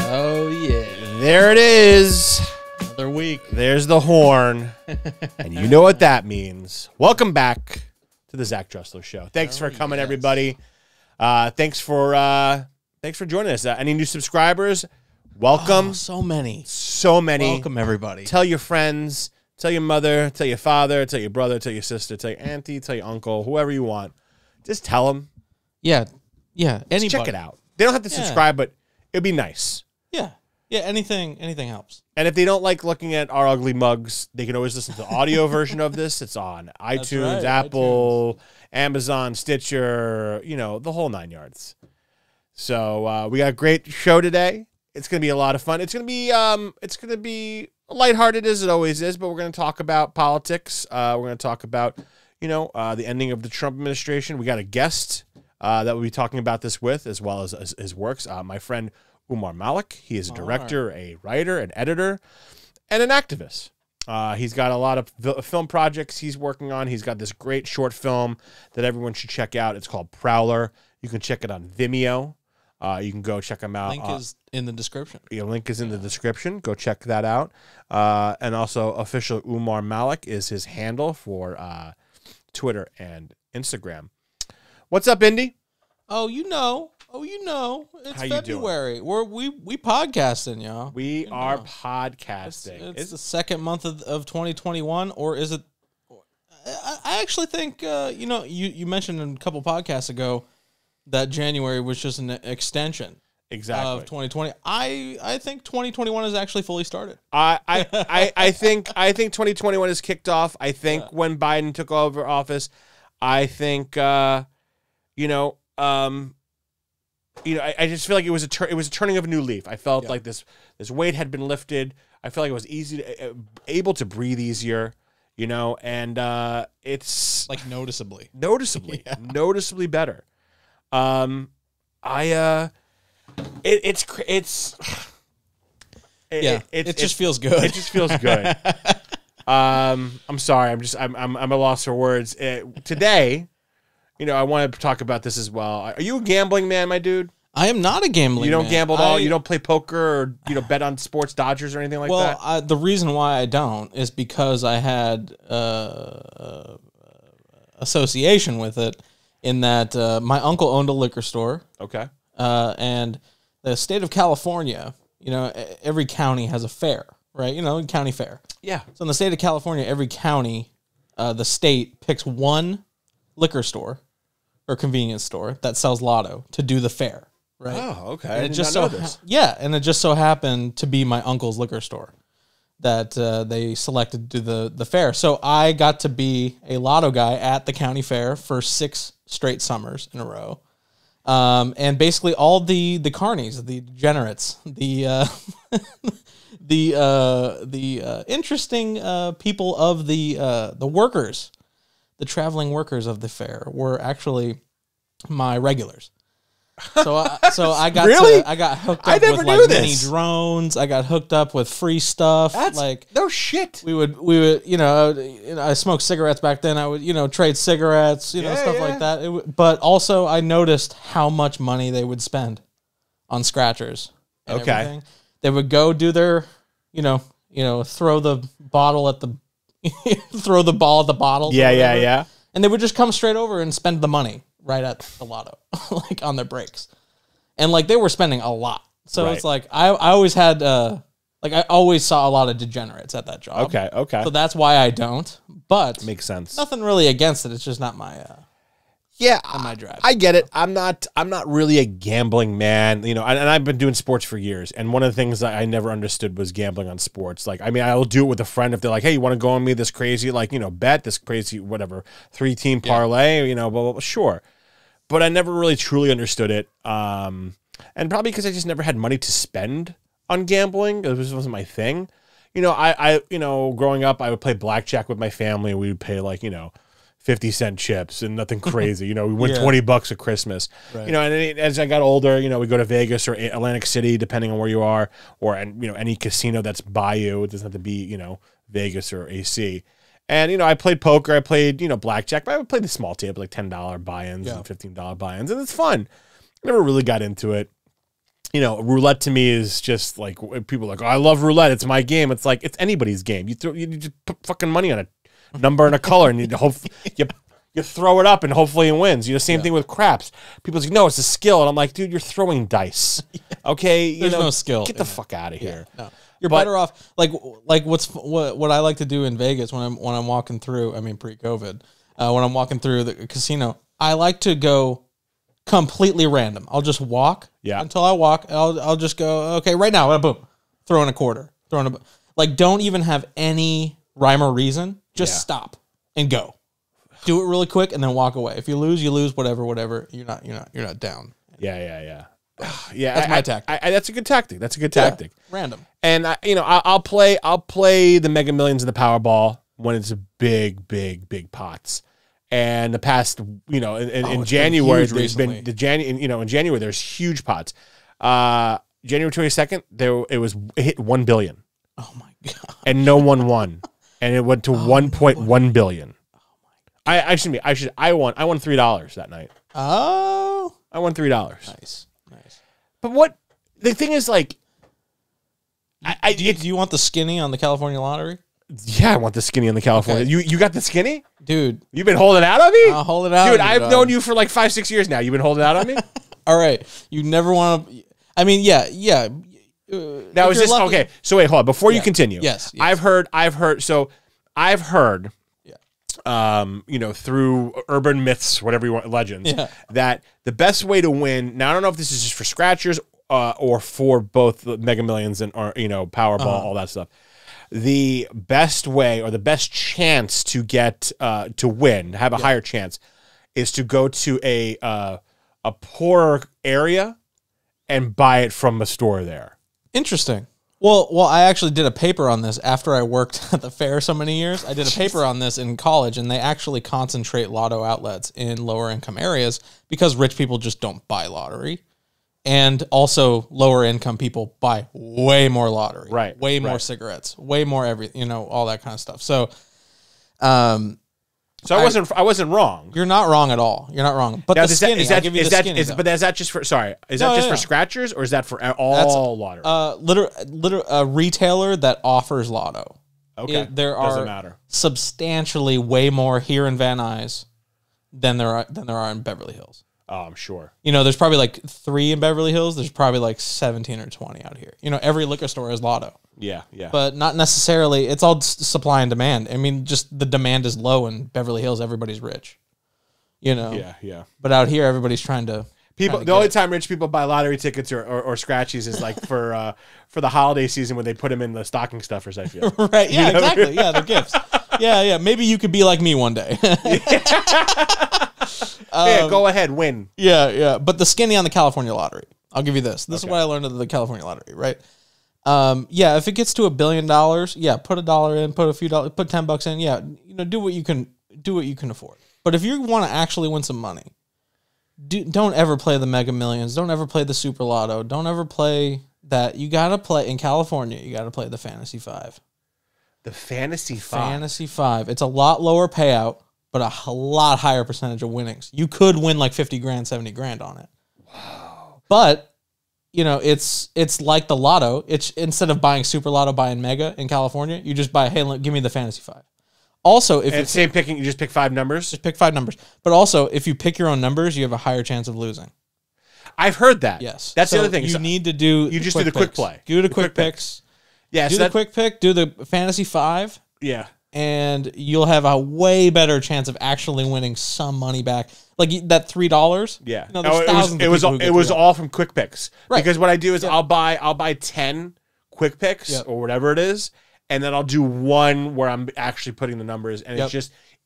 Oh, yeah. There it is. Another week. There's the horn. And you know what that means. Welcome back to the Zach Dresler Show. Thanks for coming, everybody. Thanks for joining us. Any new subscribers? Welcome. Oh, so many. So many. Welcome, everybody. Tell your friends. Tell your mother. Tell your father. Tell your brother. Tell your sister. Tell your auntie. Tell your uncle. Whoever you want. Just tell them. Yeah. Yeah. Anybody. Check it out. They don't have to subscribe, but it'd be nice. Yeah. Yeah. Anything helps. And if they don't like looking at our ugly mugs, they can always listen to the audio version of this. It's on iTunes, Apple, Amazon, Stitcher, the whole 9 yards. So we got a great show today. It's going to be a lot of fun. It's going to be lighthearted as it always is, but we're going to talk about politics. We're going to talk about, the ending of the Trump administration. We got a guest that we'll be talking about this with, as well as his works. My friend Umar Malik. He is a director, a writer, an editor, and an activist. He's got a lot of film projects he's working on. He's got this great short film that everyone should check out. It's called Prowler. You can check it on Vimeo. You can go check him out. Link is in the description. Link is in the description. Go check that out. And also, official Umar Malik is his handle for Twitter and Instagram. What's up, Indy? Oh, you know. It's How February. We podcasting, y'all. We are podcasting. It's the second month of 2021, or is it? I actually think you mentioned a couple podcasts ago that January was just an extension of 2020. I think 2021 has actually fully started. I think 2021 has kicked off. I think when Biden took over office, I think I just feel like it was a turning of a new leaf. I felt like this weight had been lifted. I felt like it was able to breathe easier, and it's like noticeably better. It just feels good. It just feels good. I'm sorry. I'm at a loss for words. Today, I want to talk about this as well. Are you a gambling man, my dude? I am not a gambling man. You don't gamble at all? You don't play poker or, bet on sports, Dodgers or anything like that? Well, the reason why I don't is because I had association with it in that my uncle owned a liquor store. Okay. And the state of California, every county has a fair, right? County fair. Yeah. So in the state of California, every county, the state picks one liquor store or convenience store that sells lotto to do the fair, right? Oh, okay. And I did not know this. And it just so happened to be my uncle's liquor store that they selected to do the fair. So I got to be a lotto guy at the county fair for 6 straight summers in a row. And basically all the carnies, the degenerates, the interesting people of the workers, the traveling workers of the fair were actually my regulars. So I got really? I got hooked up with like mini drones. I got hooked up with free stuff. That's like no shit. We would I smoked cigarettes back then. I would trade cigarettes, stuff like that. But also I noticed how much money they would spend on scratchers. And everything. They would go do their throw the bottle at the throw the ball at the bottle. Yeah. And they would just come straight over and spend the money right at the lotto, like on their breaks. And like they were spending a lot. So it's like I always had I always saw a lot of degenerates at that job. Okay. So that's why I don't. But makes sense. Nothing really against it. It's just not my not my drive. I get it. I'm not really a gambling man, and I've been doing sports for years. And one of the things that I never understood was gambling on sports. Like, I'll do it with a friend if they're like, "Hey, you want to go on me this crazy, bet this crazy, whatever, 3-team parlay, blah, blah, blah." Sure. But I never really truly understood it. And probably because I just never had money to spend on gambling. It wasn't my thing. I growing up, I would play blackjack with my family. We would pay 50-cent chips and nothing crazy. We win $20 at Christmas. Right. And as I got older, we go to Vegas or Atlantic City, depending on where you are, or any casino that's by you. It doesn't have to be Vegas or AC. And I played poker, I played blackjack, but I would play the small table, like $10 buy-ins and $15 buy-ins, and it's fun. I never really got into it. you know, roulette to me is just like people are like, oh, I love roulette. It's my game. It's like it's anybody's game. You just put fucking money on a number and a color, and you throw it up, and hopefully it wins. You know, same thing with craps. People's like, no, it's a skill, and I'm like, dude, you're throwing dice. Okay, There's no skill. Get the fuck out of here. No. You're better off. Like what I like to do in Vegas when I'm walking through. I mean, pre-COVID, when I'm walking through the casino, I like to go completely random. I'll just walk until I walk. I'll just go, okay, right now, boom, throw in a quarter, like, don't even have any rhyme or reason. Just stop and go. Do it really quick and then walk away. If you lose, you lose. Whatever. You're not down. Yeah. That's my tactic. That's a good tactic. That's a good tactic. Random. And I'll play the Mega Millions and the Powerball when it's big pots. And the past, in January, there's been in January there's huge pots. January 22nd, it hit 1 billion. Oh my god! And no one won, and it went to 1.1 billion. Oh my god! I won $3 that night. Oh, I won $3. Nice. But what the thing is, like, do you want the skinny on the California lottery? Yeah, I want the skinny on the California. Okay. You got the skinny? Dude. You've been holding out on me? I'll hold it out. Dude, I've known you for like 5-6 years now. You've been holding out on me? All right. You never want to... I mean, yeah. Now, is this... Lucky, okay, so wait, hold on. Before you continue. Yes. I've heard... through urban myths, whatever you want, legends, that the best way to win... Now, I don't know if this is just for scratchers or for both the Mega Millions and Powerball, all that stuff. The best way or the best chance to get to win, have a higher chance, is to go to a poorer area and buy it from a store there. Interesting. Well, I actually did a paper on this after I worked at the fair so many years. I did a paper on this in college, and they actually concentrate lotto outlets in lower income areas because rich people just don't buy lottery. And also, lower income people buy way more lottery, way more cigarettes, way more everything, all that kind of stuff. So, I wasn't wrong. You're not wrong at all. You're not wrong. But now, the skinny, I'll give you the skinny. But is that just for? Sorry, is that just for scratchers, or is that for all lottery? A retailer that offers lotto. Okay, doesn't matter. Substantially way more here in Van Nuys than there are in Beverly Hills. Oh, I'm sure. There's probably like 3 in Beverly Hills. There's probably like 17 or 20 out here. Every liquor store has lotto. Yeah. But not necessarily. It's all supply and demand. I mean, just the demand is low in Beverly Hills. Everybody's rich. Yeah. But out here, everybody's trying to... The only time rich people buy lottery tickets or scratchies is like for the holiday season when they put them in the stocking stuffers, I feel. Right, yeah, exactly. Yeah, the gifts. Yeah. Maybe you could be like me one day. Yeah, go ahead, win. Yeah. But the skinny on the California lottery, I'll give you this. This is what I learned of the California lottery, right? If it gets to $1 billion, put $1 in, put a few dollars, put $10 in. Yeah, do what you can afford. But if you want to actually win some money, don't ever play the Mega Millions. Don't ever play the Super Lotto. Don't ever play that. You got to play in California. You got to play the Fantasy 5. The Fantasy 5. Fantasy 5. It's a lot lower payout, but a lot higher percentage of winnings. You could win like 50 grand, 70 grand on it. Wow. But, it's like the lotto. It's instead of buying Super Lotto, buying Mega in California, you just buy, hey, give me the Fantasy 5. Also, if you just pick 5 numbers? Just pick 5 numbers. But also, if you pick your own numbers, you have a higher chance of losing. I've heard that. Yes. That's the other thing. You need to do... You just do the quick play. Do the quick picks. Yeah, do the quick pick. Do the Fantasy 5. Yeah. And you'll have a way better chance of actually winning some money back. Like that $3. Yeah. There's thousands of people it was all from quick picks. Right. Because what I do is I'll buy 10 quick picks or whatever it is, and then I'll do one where I'm actually putting the numbers, and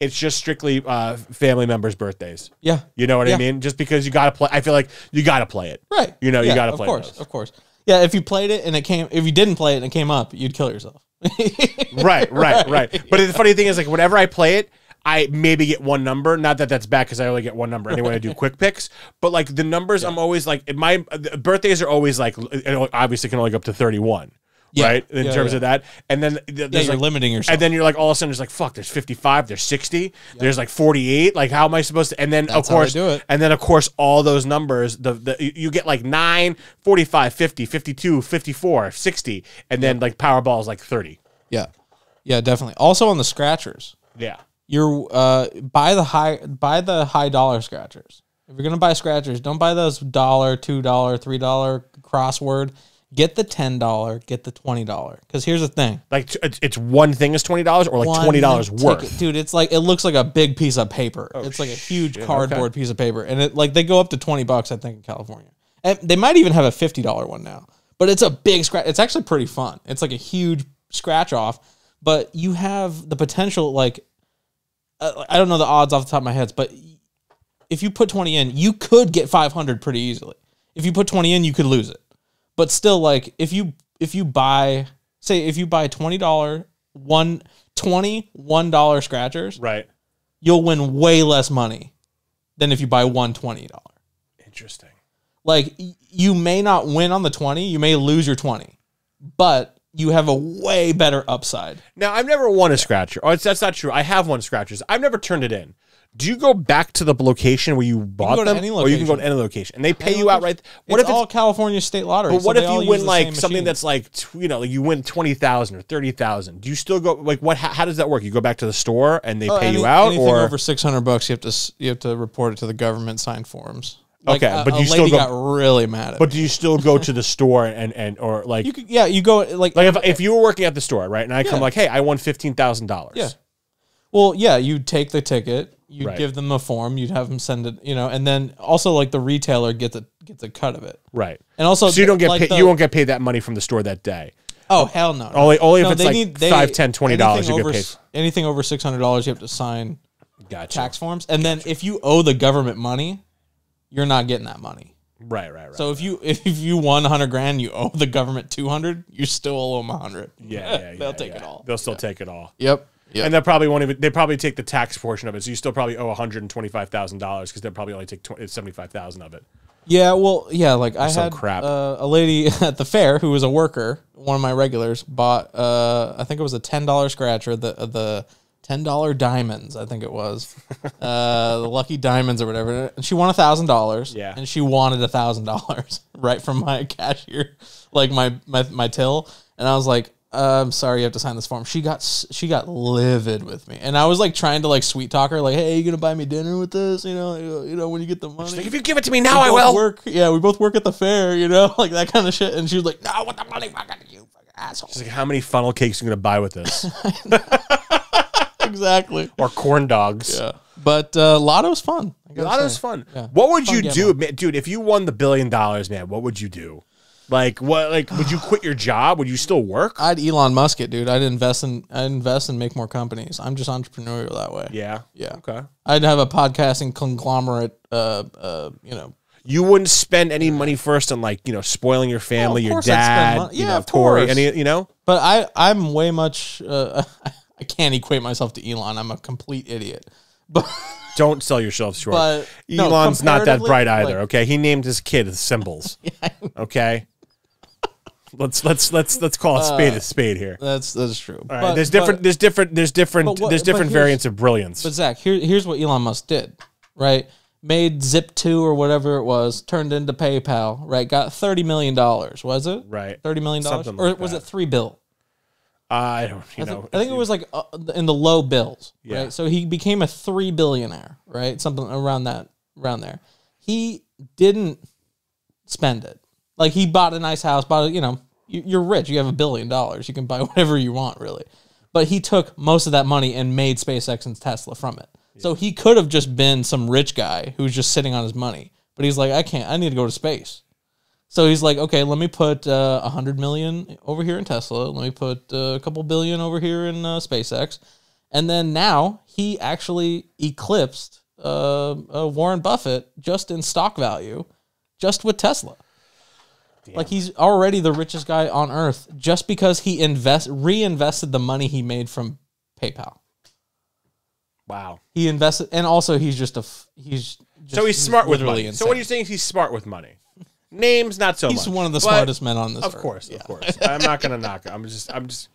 it's just strictly family members' birthdays. Yeah. You know what I mean? Just because you got to play. I feel like you got to play it. Right. You got to play it. Of course. Yeah, if you played it and if you didn't play it and it came up, you'd kill yourself. Right. But the funny thing is, like, whenever I play it, I maybe get one number. Not that that's bad because I only get one number anyway. I do quick picks, but like the numbers, I'm always like my birthdays are always like obviously can only go up to 31. right? In terms of that. And then there's you're limiting yourself. And then you're like, all of a sudden, it's like, fuck, there's 55, there's 60, there's like 48. Like, how am I supposed to? And then, That's of course, how I do it. and then, of course, all those numbers, you get like 9, 45, 50, 52, 54, 60, and then like Powerball is like 30. Yeah. Yeah, definitely. Also on the scratchers. Yeah. You're buy the high dollar scratchers. If you're gonna buy scratchers, don't buy those $1, $2, $3 crossword. Get the $10, get the $20. Because here's the thing: like it's one thing is $20 or like $20 worth, dude. It's like it looks like a big piece of paper. It's like a huge cardboard piece of paper, and it like they go up to $20, I think, in California, and they might even have a $50 one now. But it's a big scratch. It's actually pretty fun. It's like a huge scratch off, but you have the potential like. I don't know the odds off the top of my head, but if you put 20 in, you could get 500 pretty easily. If you put 20 in, you could lose it. But still, like if you buy $20 $1 scratchers, right, you'll win way less money than if you buy one $20. Interesting. Like you may not win on the 20, you may lose your 20, but you have a way better upside. Now, I've never won a scratcher. Oh, that's not true. I have won scratchers. I've never turned it in. Do you go back to the location where you bought them, or you can go to any location and they pay you outright? What if it's all California state lottery? But what if you win like something that's like like you win 20,000 or 30,000? Do you still go like what? How does that work? You go back to the store and they pay you out, anything or over $600, you have to report it to the government, sign forms. Like okay, but you still got really mad at But do you still go to the store and or like you go like if you were working at the store, right? And I come like, hey, I won $15,000. Yeah. Well, yeah, you take the ticket, you Right. give them a form, you'd have them send it, and then also like the retailer gets a cut of it, Right. and also So you don't get like paid, you won't get paid that money from the store that day. Oh hell no! Only if No, it's like $5, $10, $20 you get paid. Anything over $600, you have to sign Gotcha. tax forms, and then if you owe the government money, you're not getting that money. Right. So if you won $100,000, you owe the government 200, you still owe them 100. Yeah. They'll take it all. They'll still take it all. Yep. And they probably won't even. They probably take the tax portion of it, so you still probably owe $125,000 because they'll probably only take $75,000 of it. Yeah, well, yeah, like I some had crap. A lady at the fair who was a worker, one of my regulars, bought I think it was a $10 scratcher, the $10 diamonds, I think it was, the lucky diamonds or whatever, and she won $1,000. Yeah, and she wanted $1,000 right from my cashier, like my till, and I was like, I'm sorry, you have to sign this form. She got livid with me, and I was like trying to like sweet talk her, like, hey, you gonna buy me dinner with this? You know when you get the money. Like, if you give it to me now, I will. We both work at the fair, like that kind of shit. And she was like, no, what the money, fucking you, fucking asshole. She's like, how many funnel cakes are you gonna buy with this? Exactly. Or corn dogs. Yeah. But Lotto's fun. Lotto's fun. Yeah. What would you do, dude? If you won the $1 billion, man, what would you do? Like what? Like, would you quit your job? Would you still work? I'd Elon Musk it, dude. I'd invest and make more companies. I'm just entrepreneurial that way. Yeah. Yeah. Okay. I'd have a podcasting conglomerate. You wouldn't spend any money first on like spoiling your family, your dad, Corey, But I'm way much. I can't equate myself to Elon. I'm a complete idiot. But don't sell yourself short. But Elon's not that bright either. Okay, he named his kid Symbols. Okay. Let's call a spade here. That's true. All right, there's different variants of brilliance. But Zach, here's what Elon Musk did, right? Made Zip2 or whatever it was, turned into PayPal, right? Got $30 million, was it? Right. $30 million? Something or like was that. it $3 billion? I don't, I think it was like in the low bills, yeah. Right? So he became a $3 billionaire, right? Something around there. He didn't spend it. Like he bought a nice house, you're rich. You have $1 billion. You can buy whatever you want, really. But he took most of that money and made SpaceX and Tesla from it. Yeah. So he could have just been some rich guy who's just sitting on his money. But he's like, I need to go to space. So he's like, okay, let me put $100 million over here in Tesla. Let me put a couple billion over here in SpaceX. And then now he actually eclipsed Warren Buffett just in stock value, just with Tesla. Damn. Like he's already the richest guy on earth just because he reinvested the money he made from PayPal. Wow. He invested, and also he's smart with money. So what are you saying? He's smart with money. Names, not so much. He's one of the smartest men on this Of earth. course, of course. I'm not going to knock it. I'm just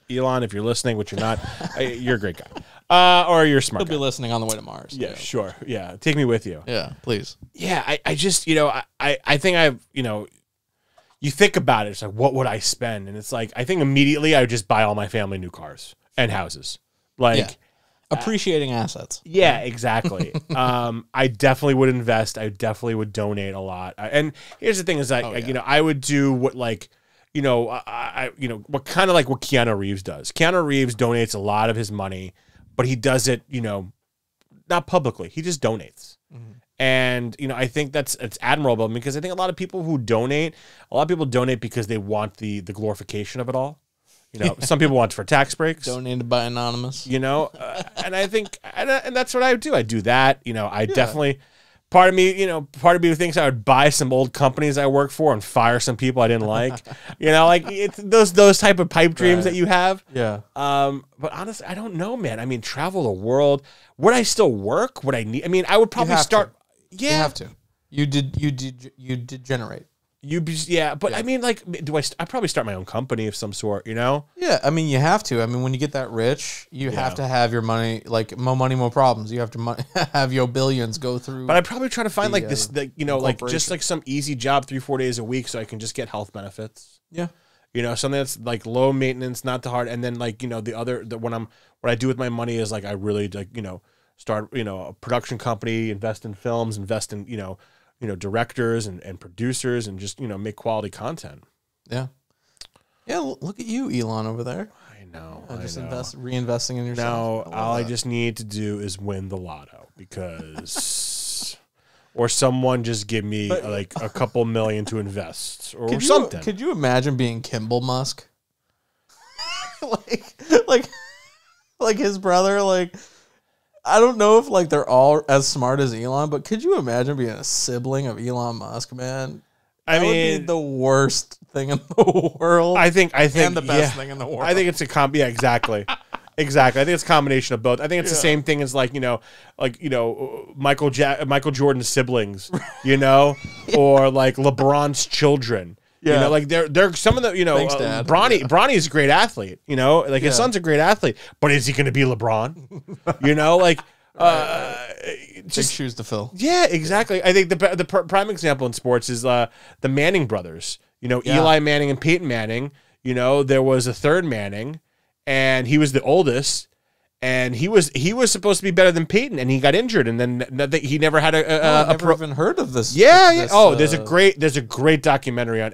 Elon, if you're listening, which you're not, you're a great guy. Or you're a smart He'll guy. be listening on the way to Mars. Yeah, sure. Yeah, take me with you. Yeah, please. Yeah, I just, I think I've, you think about it, it's like, what would I spend? And it's like, I think immediately I would just buy all my family new cars and houses. Like, appreciating assets. Yeah, exactly. I definitely would invest. I definitely would donate a lot. And here's the thing: is that I would do what what kind of like what Keanu Reeves does. Keanu Reeves donates a lot of his money, but he does it, not publicly. He just donates. Mm-hmm. And I think it's admirable because I think a lot of people donate because they want the glorification of it all. Some people want it for tax breaks. Donated by anonymous. And I think, and that's what I would do. I do that. I definitely, part of me thinks I would buy some old companies I work for and fire some people I didn't like. Like it's those type of pipe dreams that you have. Yeah. But honestly, I don't know, man. I mean, travel the world. Would I still work? Would I need? I mean, I would probably start. Yeah, you have to. You degenerate. But I mean, like, I probably start my own company of some sort, Yeah, I mean, you have to. I mean, when you get that rich, you have to have your money, like, more money, more problems. You have to have your billions go through. But I probably try to find just like some easy job 3-4 days a week so I can just get health benefits. Yeah. Something that's like low maintenance, not too hard. And then like, what I do with my money is like, I really like, start, a production company, invest in films, invest in, directors and producers and just, make quality content. Yeah. Yeah. Look at you, Elon, over there. I know. Reinvesting in yourself. No, all I just need to do is win the lotto because, or someone just give me like a couple million to invest or something. Could you imagine being Kimball Musk? like his brother, I don't know if like they're all as smart as Elon, but could you imagine being a sibling of Elon Musk, man? That would be the worst thing in the world. I think and the best thing in the world. I think it's yeah, exactly. Exactly. I think it's a combination of both. I think it's the same thing as Michael Jordan's siblings, or like LeBron's children. Yeah. They're some of the, Thanks, Dad. Bronny's a great athlete, his son's a great athlete, but is he going to be LeBron? Big shoes to fill. Yeah, exactly. I think the prime example in sports is the Manning brothers, Eli Manning and Peyton Manning. There was a third Manning and he was the oldest. And he was supposed to be better than Peyton, and he got injured, and then he never had I've never even heard of this. Yeah. Oh, there's a great documentary on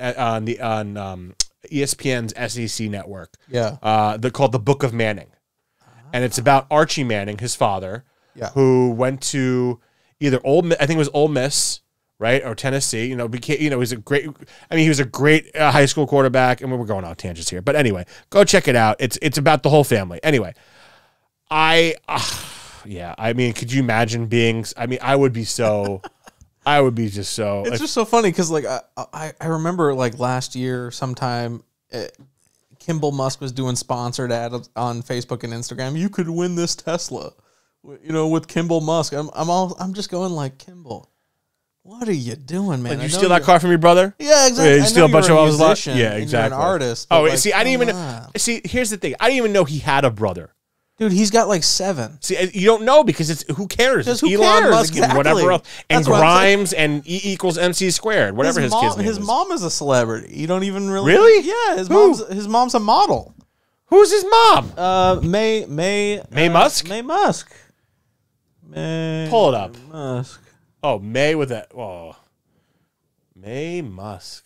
ESPN's SEC network. Yeah. They're called The Book of Manning, and it's about Archie Manning, his father, who went to either I think it was Ole Miss, right, or Tennessee. He was a great. I mean, he was a great high school quarterback, and we're going on tangents here, but anyway, go check it out. It's about the whole family. Anyway. I mean, could you imagine being? I mean, I would be just so. It's just so funny because, like, I remember like last year sometime, Kimball Musk was doing sponsored ads on Facebook and Instagram. You could win this Tesla, with Kimball Musk. I'm just going like, Kimball, what are you doing, man? Did you steal that car from your brother? Yeah, exactly. You steal a bunch of all his lot. Yeah, exactly. You're an artist. Oh, see, I didn't even see. Here's the thing. I didn't even know he had a brother. Dude, he's got like 7. See, you don't know because it's who cares? It's who Elon cares? Musk Exactly. and whatever else, and That's what Grimes and E = MC squared, whatever his kid's name is. His mom is a celebrity. You don't even really. Really? Yeah, his mom's a model. Who's his mom? May Musk. May Musk. Pull it up. Musk. Oh, May with that. Oh, May Musk.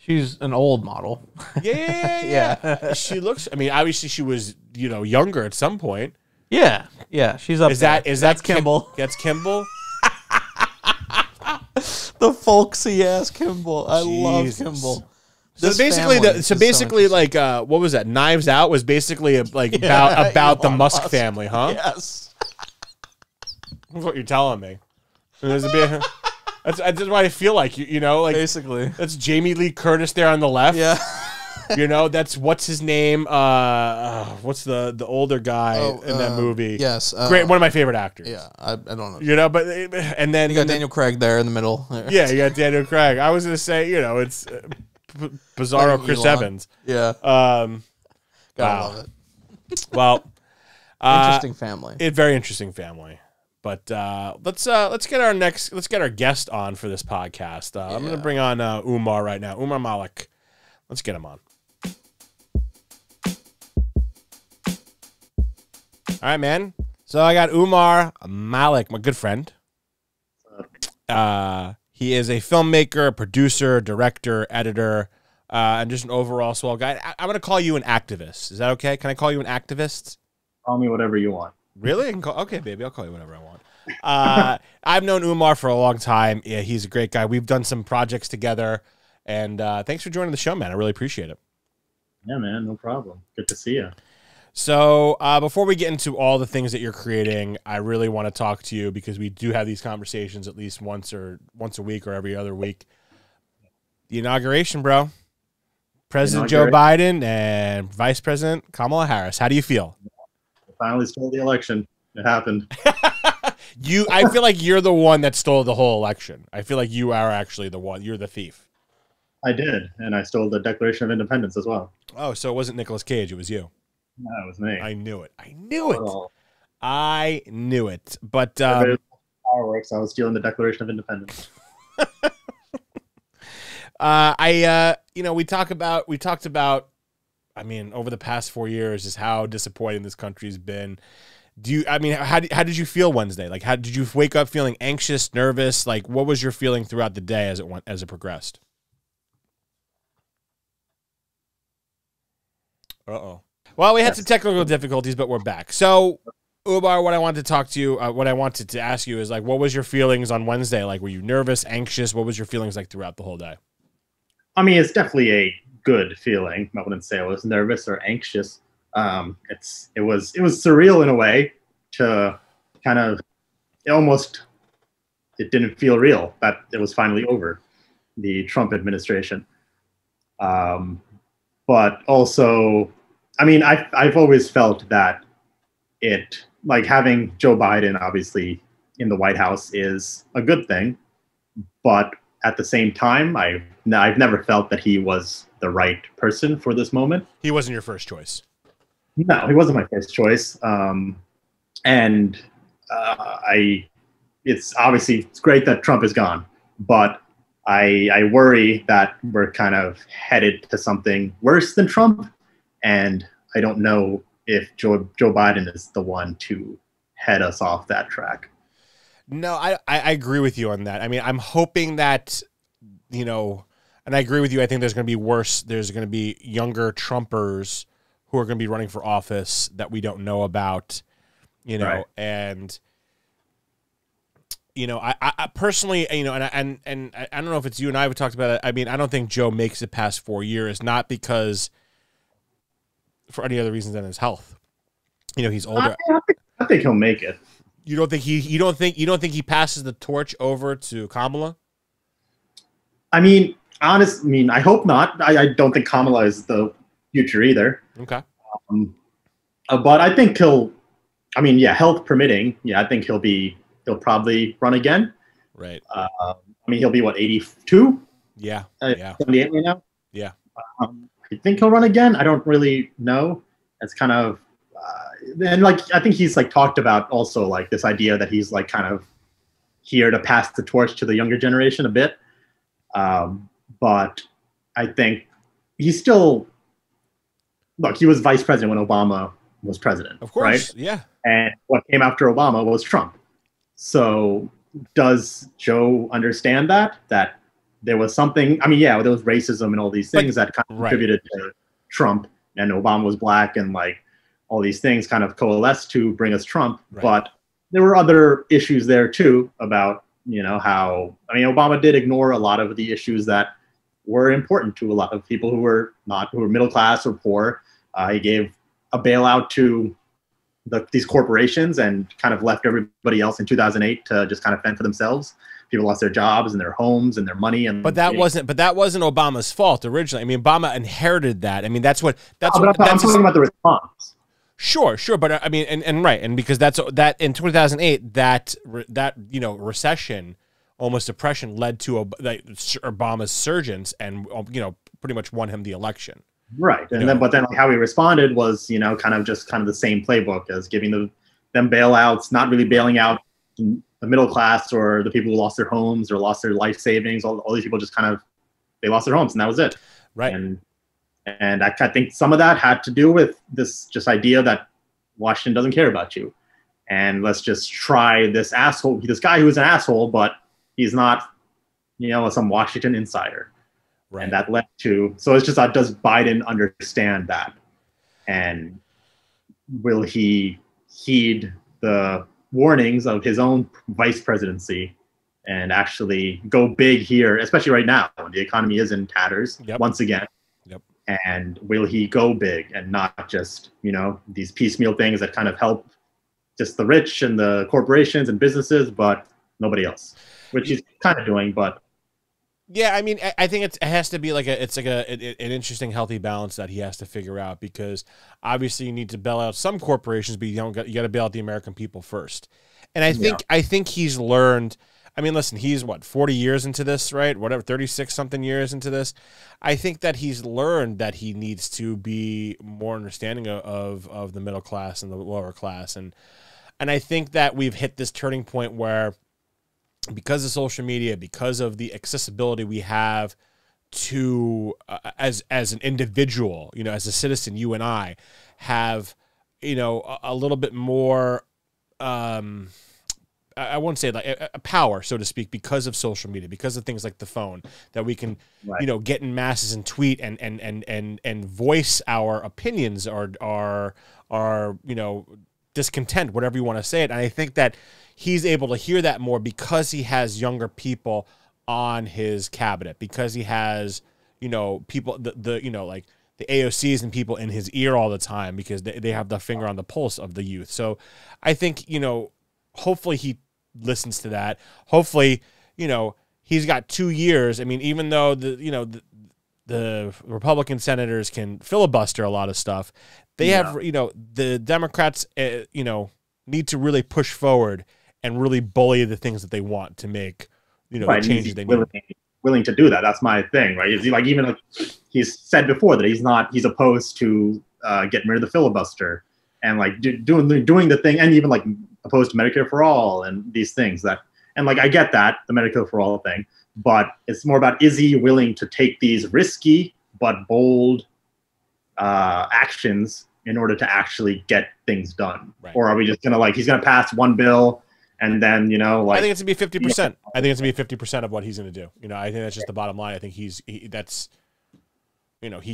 She's an old model. Yeah. She looks. I mean, obviously, she was younger at some point. Yeah. She's up. That's Kimball? That's Kimball. The folksy ass Kimball. I love Kimball. So basically, like, what was that? Knives Out was basically about the Musk family, huh? Yes. That's what you're telling me. There's a bit. That's why I feel like like basically that's Jamie Lee Curtis there on the left. Yeah. You know, that's what's his name? What's the older guy in that movie? Yes, great, one of my favorite actors. Yeah, I don't know. You know, but and then you got Daniel Craig there in the middle. Yeah, you got Daniel Craig. I was gonna say, you know, it's Bizarro Like Chris Elon. Evans. Yeah, wow. love it. Well, Interesting family. Very interesting family. But let's get our guest on for this podcast. I'm gonna bring on Umar right now. Umar Malik. Let's get him on. All right, man. So I got Umar Malik, my good friend. He is a filmmaker, producer, director, editor, and just an overall swell guy. I'm going to call you an activist. Is that okay? Can I call you an activist? Call me whatever you want. Really? Okay, baby. I'll call you whatever I want. I've known Umar for a long time. Yeah, he's a great guy. We've done some projects together. And thanks for joining the show, man. I really appreciate it. Yeah, man. No problem. Good to see you. So before we get into all the things that you're creating, I really want to talk to you because we do have these conversations at least once a week or every other week. The inauguration, bro. President Joe Biden and Vice President Kamala Harris. How do you feel? I finally stole the election. It happened. I feel like you're the one that stole the whole election. I feel like you are actually the one. You're the thief. I did, and I stole the Declaration of Independence as well. Oh, so it wasn't Nicolas Cage. It was you. No, it was me. I knew it. I knew it. But fireworks. I was stealing the Declaration of Independence. we talked about, I mean, over the past 4 years, just how disappointing this country's been. How did you feel Wednesday? Like, how did you wake up feeling anxious, nervous? Like, what was your feeling throughout the day as it progressed? Uh-oh. Well, we had some technical difficulties, but we're back. So, Umar, what I wanted to ask you is, like, what was your feelings on Wednesday? Like, were you nervous, anxious? What was your feelings like throughout the whole day? I mean, it's definitely a good feeling. I wouldn't say I was nervous or anxious. It was surreal in a way to kind of it didn't feel real that it was finally over, the Trump administration. But also, I mean, I've always felt that having Joe Biden obviously in the White House is a good thing, but at the same time, I've never felt that he was the right person for this moment. He wasn't your first choice. No, he wasn't my first choice. It's great that Trump is gone, but I worry that we're kind of headed to something worse than Trump. And I don't know if Joe Biden is the one to head us off that track. No, I agree with you on that. I mean, I'm hoping that, and I agree with you. I think there's going to be worse. There's going to be younger Trumpers who are going to be running for office that we don't know about, Right. And, I personally, and I don't know if it's you and I have talked about it. I mean, I don't think Joe makes it past 4 years, not because for any other reasons than his health. He's older. I think he'll make it. You don't think he passes the torch over to Kamala? I mean, I hope not. I don't think Kamala is the future either. Okay. But I think health permitting, I think he'll probably run again. Right. He'll be 82? Yeah. 78 right now? Yeah. I think he'll run again. I don't really know. It's kind of, and I think he's talked about also this idea that he's kind of here to pass the torch to the younger generation a bit. But I think he's still, he was vice president when Obama was president. Of course. Right? Yeah. And what came after Obama was Trump. So does Joe understand that there was something, there was racism and all these things that kind of contributed to Trump, and Obama was black, and all these things kind of coalesced to bring us Trump. Right. But there were other issues there too about, how, Obama did ignore a lot of the issues that were important to a lot of people who were middle class or poor. He gave a bailout to these corporations and kind of left everybody else in 2008 to just kind of fend for themselves. people lost their jobs and their homes and their money. And but that wasn't Obama's fault originally. I mean, Obama inherited that. I mean, that's I'm talking about the response. Sure, but I mean, and right, and because that in 2008, that recession, almost depression, led to Obama's surgence, and pretty much won him the election. Right, and then like, how he responded was kind of the same playbook as giving them bailouts, not really bailing out the middle class or the people who lost their homes or lost their life savings. All these people just they lost their homes, and that was it. Right. And I think some of that had to do with this idea that Washington doesn't care about you. And let's just try this guy who is an asshole, but he's not, some Washington insider. Right. And that led to, so it's just, does Biden understand that? And will he heed the warnings of his own vice presidency and actually go big here, especially right now when the economy is in tatters once again? And will he go big and not just, these piecemeal things that kind of help just the rich and the corporations and businesses, but nobody else, which he's kind of doing, but. Yeah, I mean, I think it has to be an interesting, healthy balance that he has to figure out, because obviously you need to bail out some corporations, but you got to bail out the American people first. And I think he's learned. I mean, listen, he's 40 years into this, right? Whatever, 36 something years into this. I think that he's learned that he needs to be more understanding of the middle class and the lower class. And I think that we've hit this turning point where, because of social media, because of the accessibility we have to, as an individual, as a citizen, you and I have, a little bit more, I won't say like a power, so to speak, because of social media, because of things like the phone, that we can, get in masses and tweet and voice our opinions or discontent, whatever you want to say it. And I think that he's able to hear that more because he has younger people on his cabinet, because he has, people, like the AOCs and people in his ear all the time, because they have the finger on the pulse of the youth. So I think, hopefully he listens to that. Hopefully, he's got 2 years. I mean, even though the Republican senators can filibuster a lot of stuff, they have, the Democrats, need to really push forward and really bully the things that they want to make, the changes they need. Willing to do that. That's my thing, right? Is he he's said before that he's opposed to getting rid of the filibuster and doing the thing, and even opposed to Medicare for all and these things I get that, the Medicare for all thing, but it's more about, is he willing to take these risky but bold actions in order to actually get things done? Right. Or are we just gonna he's gonna pass one bill and then I think it's gonna be 50%. I think it's gonna be 50% of what he's gonna do. I think that's just the bottom line. I think he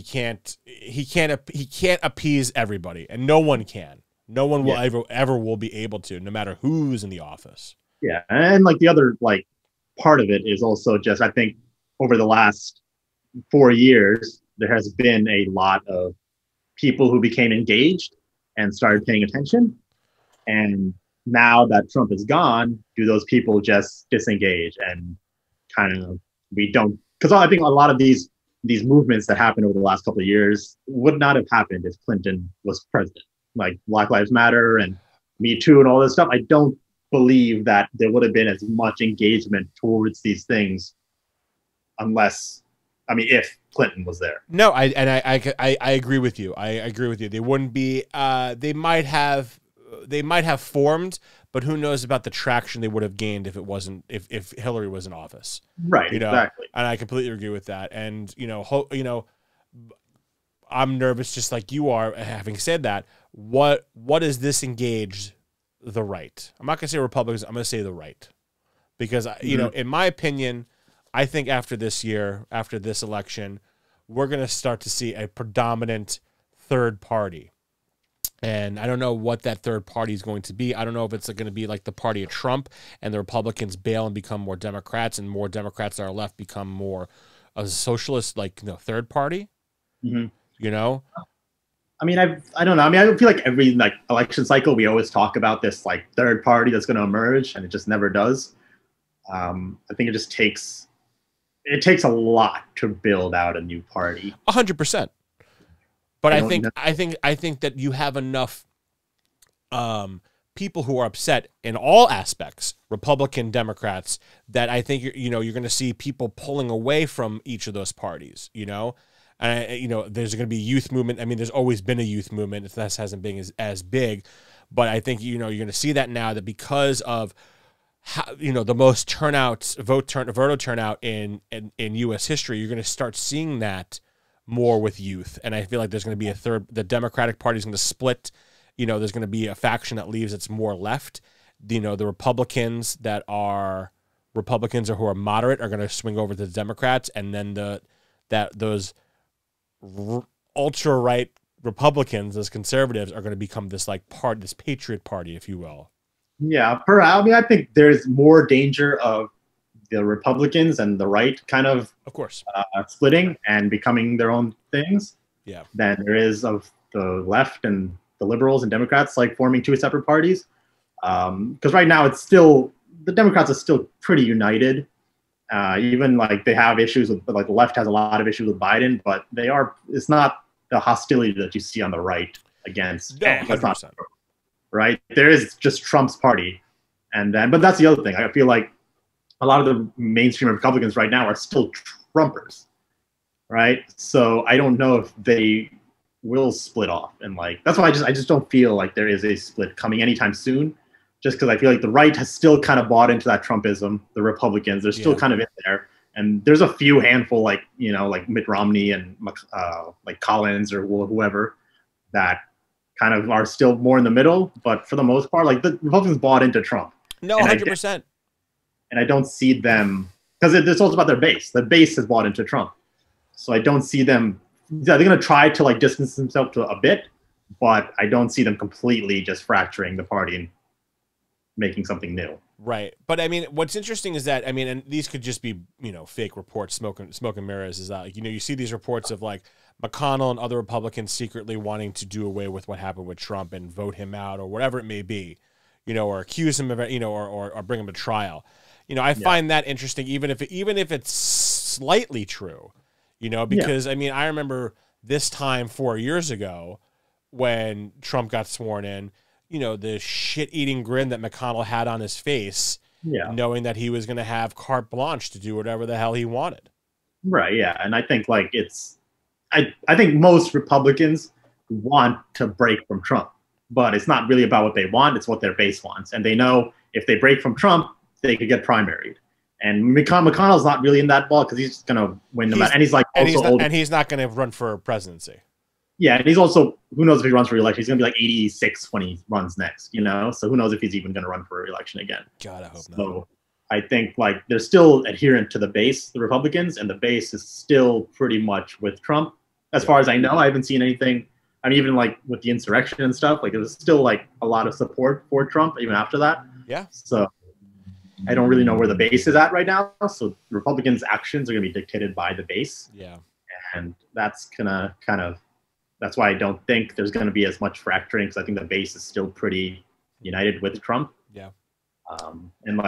can't appease everybody, and no one can. No one will ever will be able to, no matter who's in the office. Yeah, and the other part of it is also just, I think over the last 4 years there has been a lot of people who became engaged and started paying attention, and now that Trump is gone, do those people just disengage and because I think a lot of these movements that happened over the last couple of years would not have happened if Clinton was president. Like Black Lives Matter and Me Too and all this stuff. I don't believe that there would have been as much engagement towards these things if Clinton was there. No, I agree with you. I agree with you. They wouldn't be. They might have formed, but who knows about the traction they would have gained if it wasn't if Hillary was in office. Right. Exactly. And I completely agree with that. And I'm nervous, just like you are. Having said that, what is this engaged the right? I'm not going to say Republicans. I'm going to say the right, because in my opinion, I think after this year, after this election, we're going to start to see a predominant third party. And I don't know what that third party is going to be. I don't know if it's going to be like the party of Trump and the Republicans bail and become more Democrats, and more Democrats that are left become more a socialist, third party. Mm-hmm. I mean, I don't know. I mean, I feel like every election cycle, we always talk about this third party that's going to emerge, and it just never does. I think it takes a lot to build out a new party. 100%. But I think that you have enough people who are upset in all aspects, Republican, Democrats, that I think you're going to see people pulling away from each of those parties. And there's going to be youth movement. I mean, there's always been a youth movement. If that hasn't been as big, but I think you're going to see that now, that because of how, the most voter turnout in U.S. history, you're going to start seeing that more with youth. And I feel like there's going to be the Democratic Party is going to split. There's going to be a faction that leaves that's more left. The Republicans that are Republicans or who are moderate are going to swing over to the Democrats, and then those ultra right Republicans, those conservatives, are going to become this this patriot party, if you will. Yeah, I think there's more danger of the Republicans and the right kind of course, splitting and becoming their own things. Yeah. Than there is of the left and the liberals and Democrats forming two separate parties. Because right now the Democrats are still pretty united. Even they have issues with, the left has a lot of issues with Biden, but it's not the hostility that you see on the right against. No, 100%. Right? There is just Trump's party. But that's the other thing. I feel like a lot of the mainstream Republicans right now are still Trumpers, right? So I don't know if they will split off, and that's why I just don't feel like there is a split coming anytime soon, just because I feel like the right has still kind of bought into that Trumpism. The Republicans, they're still kind of in there, and there's a few handful like Mitt Romney and Collins or whoever that kind of are still more in the middle, but for the most part, the Republicans bought into Trump. No, 100%. And I don't see them, because it's also about their base. The base has bought into Trump. So I don't see them, they're going to try to distance themselves to a bit, but I don't see them completely just fracturing the party and making something new. Right. But I mean, what's interesting is that, and these could just be, fake reports, smoke and mirrors, is that, you see these reports of McConnell and other Republicans secretly wanting to do away with what happened with Trump and vote him out or whatever it may be, or accuse him of it, or bring him to trial. I find that interesting, even if it's slightly true, because I remember this time 4 years ago when Trump got sworn in, the shit-eating grin that McConnell had on his face, knowing that he was going to have carte blanche to do whatever the hell he wanted. Right. Yeah. And I think I think most Republicans want to break from Trump, but it's not really about what they want. It's what their base wants. And they know if they break from Trump, they could get primaried. And McConnell's not really in that ball because he's just going to win them. And he's not going to run for presidency. Yeah, and he's also, who knows if he runs for re-election. He's going to be 86 when he runs next, So who knows if he's even going to run for re-election again. God, I hope not. So I think they're still adherent to the base, the Republicans, and the base is still pretty much with Trump. As far as I know, I haven't seen anything. Even with the insurrection and stuff, there was still a lot of support for Trump even after that. Yeah. So I don't really know where the base is at right now. So Republicans' actions are going to be dictated by the base. Yeah. And that's gonna that's why I don't think there's going to be as much fracturing, because I think the base is still pretty united with Trump. Yeah. And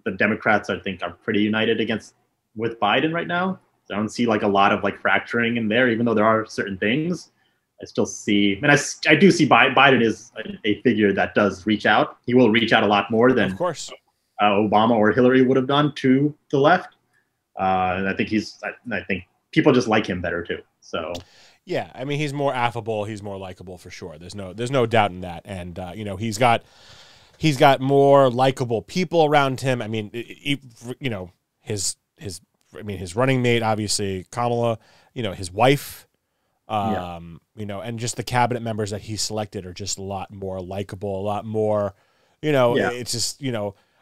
the Democrats, I think, are pretty united with Biden right now. So I don't see a lot of fracturing in there, even though there are certain things. I still see, and I do see Biden is a figure that does reach out. He will reach out a lot more than, of course, Obama or Hillary would have done to the left. And I think I think people just like him better too. So. Yeah, he's more affable, he's more likable for sure. There's no doubt in that, and he's got more likable people around him. His running mate, obviously Kamala, his wife, and just the cabinet members that he selected are just a lot more likable, a lot more, it's just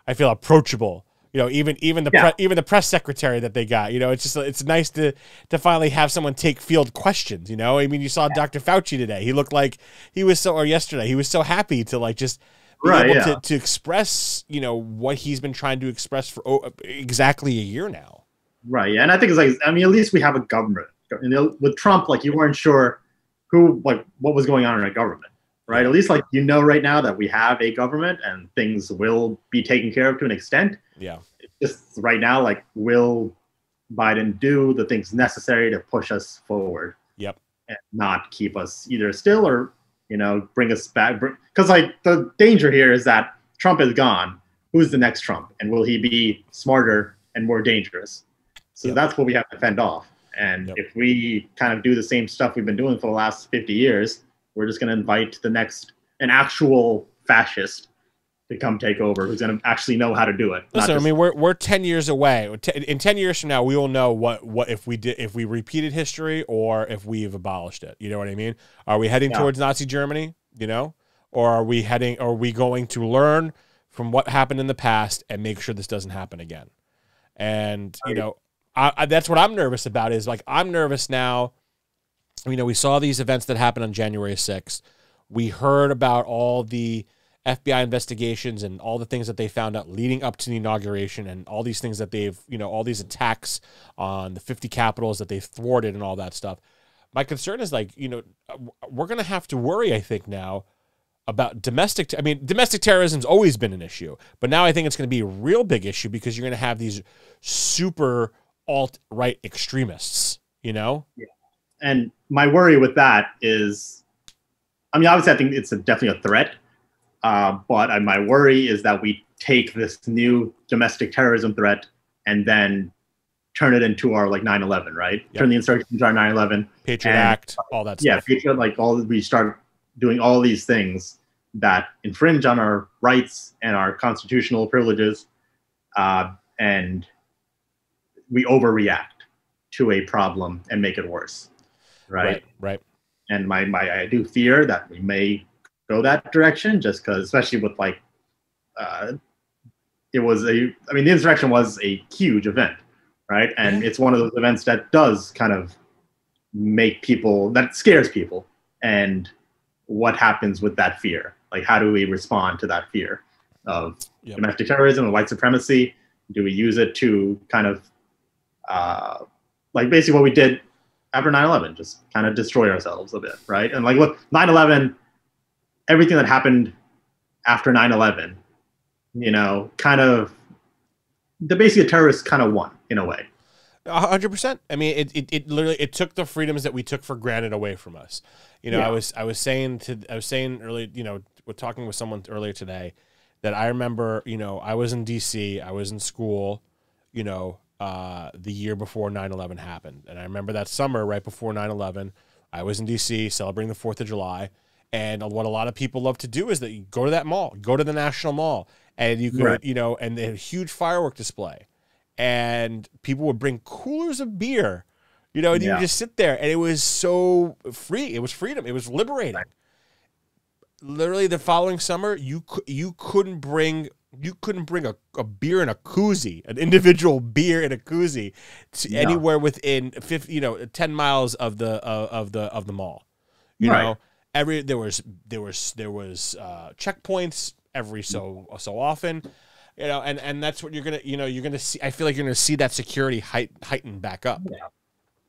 I feel approachable. Even the press secretary that they got, it's nice to finally have someone take field questions. You saw Dr. Fauci today. He looked like he was yesterday he was so happy to just be able to express, what he's been trying to express for exactly a year now. Right. Yeah. And I think it's at least we have a government. With Trump, you weren't sure what was going on in our government. Right. At least right now that we have a government and things will be taken care of to an extent. Yeah. just right now, like, will Biden do the things necessary to push us forward? Yep. And not keep us either still or, bring us back. Because, like, the danger here is that Trump is gone. Who's the next Trump? And will he be smarter and more dangerous? So that's what we have to fend off. And if we kind of do the same stuff we've been doing for the last 50 years, we're just going to invite an actual fascist to come take over, who's going to actually know how to do it. Listen, I mean, we're 10 years away. In 10 years from now, we will know what if we repeated history or if we've abolished it. You know what I mean? Are we heading towards Nazi Germany? Or are we going to learn from what happened in the past and make sure this doesn't happen again? And that's what I'm nervous about. Is like, I'm nervous now. We saw these events that happened on January 6th. We heard about all the FBI investigations and all the things that they found out leading up to the inauguration and all these things that they've, all these attacks on the 50 capitals that they've thwarted and all that stuff. My concern is, like, we're going to have to worry, I think, now about domestic terrorism's always been an issue, but now I think it's going to be a real big issue because you're going to have these super alt-right extremists, Yeah. And my worry with that is, obviously I think it's definitely a threat. But my worry is that we take this new domestic terrorism threat and then turn it into our, like, 9/11, right? Yep. Turn the insurrection into our 9/11. Patriot Act, all that stuff. Yeah, Patriot, like, we start doing all these things that infringe on our rights and our constitutional privileges, and we overreact to a problem and make it worse, right? Right. And I do fear that we may go that direction, just because, especially with, like, the insurrection was a huge event, right? And it's one of those events that does kind of that scares people. And what happens with that fear? Like, how do we respond to that fear of domestic terrorism and white supremacy? Do we use it to kind of, like, basically what we did after 9/11, just kind of destroy ourselves a bit, right? And, like, look, 9/11, everything that happened after 9/11, kind of, basically, the terrorists kind of won in a way. 100%. I mean, it literally took the freedoms that we took for granted away from us. I was saying earlier, we're talking with someone earlier today that I remember, I was in DC, I was in school, the year before 9/11 happened. And I remember that summer right before 9/11, I was in DC celebrating the 4th of July. And what a lot of people love to do is that you go to that mall, go to the National Mall, and you could, and they had a huge firework display. And people would bring coolers of beer, and you would just sit there, and it was so free. It was freedom. It was liberating. Right. Literally, the following summer, you couldn't bring a beer in a koozie, an individual beer in a koozie, to anywhere within 10 miles of the mall. You know, there was checkpoints every so often. And that's what you're gonna see. I feel like you're gonna see that security heighten back up.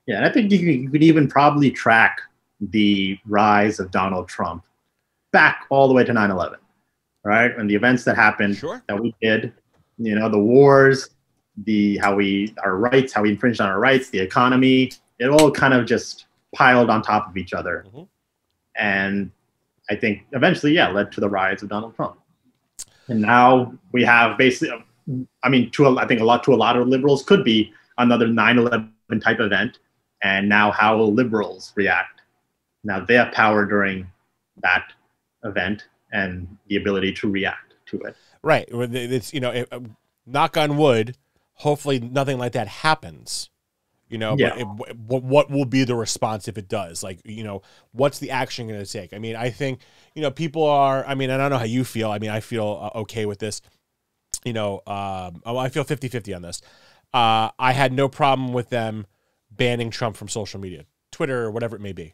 Yeah, and I think you could even probably track the rise of Donald Trump back all the way to 9/11, right? And the events that happened that we did, the wars, how we infringed on our rights, the economy, it all kind of just piled on top of each other, and I think eventually, led to the rise of Donald Trump. And now we have basically, I think a lot of liberals could be another 9/11 type event. And now how will liberals react? Now they have power during that event and the ability to react to it. Right. It's, knock on wood, hopefully nothing like that happens. But what will be the response if it does? Like, what's the action going to take? I mean, I think, people are, and I don't know how you feel. I feel okay with this. I feel 50-50 on this. I had no problem with them banning Trump from social media, Twitter, or whatever it may be.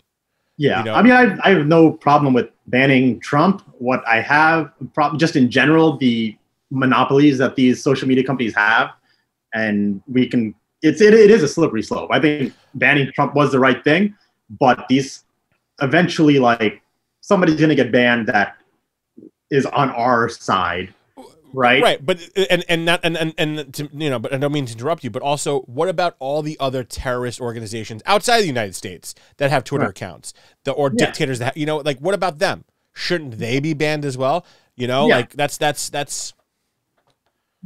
Yeah. I have no problem with banning Trump. What I have problem, just in general, the monopolies that these social media companies have, and it is a slippery slope. I think banning Trump was the right thing, but these eventually, like, somebody's going to get banned that is on our side. right? Right, but but I don't mean to interrupt you, but also, what about all the other terrorist organizations outside the United States that have Twitter accounts, or dictators that like, what about them? Shouldn't they be banned as well? Like that's.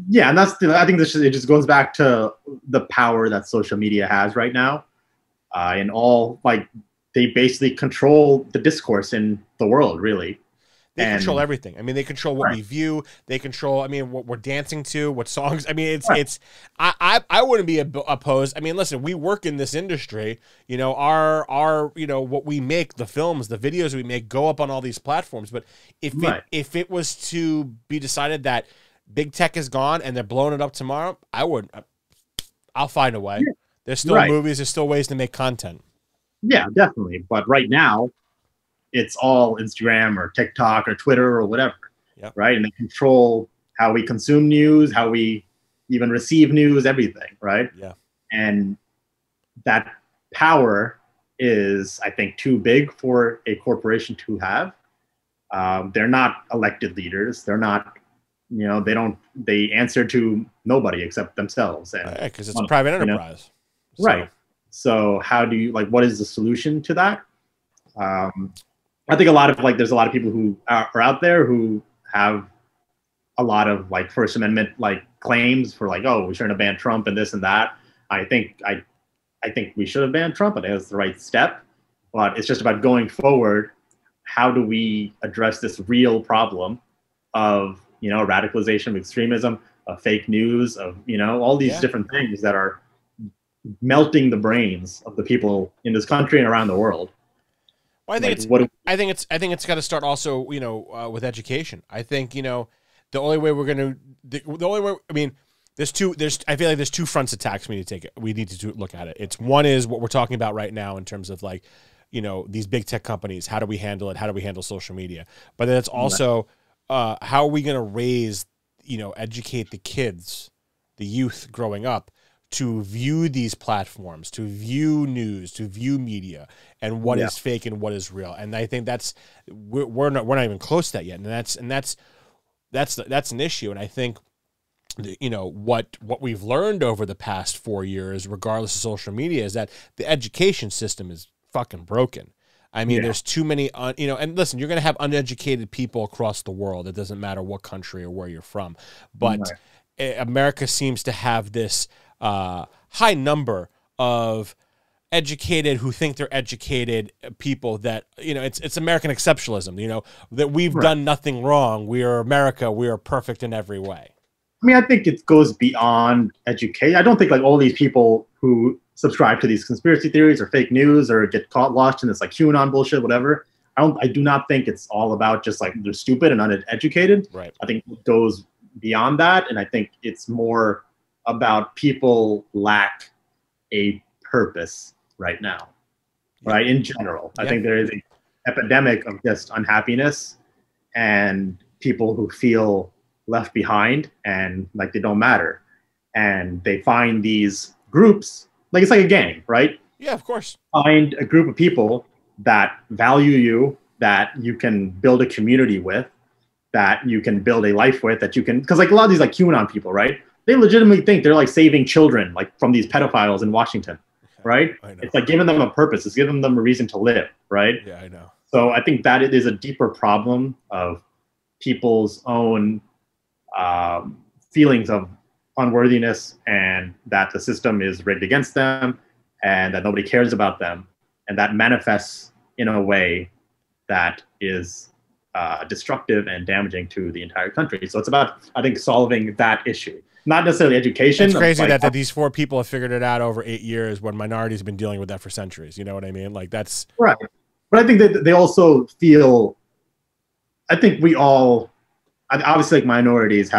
Yeah, and I think it just goes back to the power that social media has right now, and all like they basically control the discourse in the world, really. They control everything. I mean, they control what we view. They control, I mean, what we're dancing to, what songs. I mean, I wouldn't be opposed. I mean, listen, we work in this industry. Our what we make, the films, the videos we make, go up on all these platforms. But if it was to be decided that big tech is gone and they're blowing it up tomorrow, I'll find a way. Yeah. There's still movies. There's still ways to make content. Yeah, definitely. But right now, it's all Instagram or TikTok or Twitter or whatever, right? And they control how we consume news, how we even receive news, everything, right? Yeah. And that power is, I think, too big for a corporation to have. They're not elected leaders. They're not, they answer to nobody except themselves. Because it's a private enterprise. So. Right. So how do you, what is the solution to that? I think there's a lot of people who are out there who have a lot of First Amendment claims for oh, we shouldn't have banned Trump and this and that. I think we should have banned Trump. I think it's the right step, but it's just about going forward. How do we address this real problem of radicalization, of extremism, of fake news, of all these different things that are melting the brains of the people in this country and around the world. Well, I think it's got to start also, with education. I think, the only way we're going to, I mean, I feel like there's two fronts of attacks we need to look at it. It's one is what we're talking about right now in terms of these big tech companies. How do we handle it? How do we handle social media? But then it's also, how are we going to raise, educate the kids, the youth growing up, to view these platforms, to view news, to view media, and what is fake and what is real. And I think we're not even close to that yet. And that's an issue. And I think, what we've learned over the past 4 years, regardless of social media, is that the education system is fucking broken. I mean, there's too many, and listen, you're going to have uneducated people across the world. It doesn't matter what country or where you're from. But America seems to have this high number of educated who think they're educated people that, it's American exceptionalism, that we've done nothing wrong. We are America. We are perfect in every way. I mean, I think it goes beyond education. I don't think all these people who subscribe to these conspiracy theories or fake news or get caught lost in this QAnon bullshit, whatever. I do not think it's all about just they're stupid and uneducated. Right. I think it goes beyond that. And I think it's more about people lack a purpose right now, right? In general, I think there is an epidemic of just unhappiness and people who feel left behind and they don't matter. And they find these groups, it's like a gang, right? Yeah, of course. Find a group of people that value you, that you can build a community with, that you can build a life with, that you can, because a lot of these QAnon people, right? They legitimately think they're saving children from these pedophiles in Washington, right? It's giving them a purpose. It's giving them a reason to live, right? Yeah, I know. So I think that it is a deeper problem of people's own feelings of unworthiness and that the system is rigged against them and that nobody cares about them. And that manifests in a way that is destructive and damaging to the entire country. So it's about, I think, solving that issue. Not necessarily education. It's crazy that these 4 people have figured it out over 8 years when minorities have been dealing with that for centuries. You know what I mean? That's... Right. But I think that they also feel... I think we all... Obviously, minorities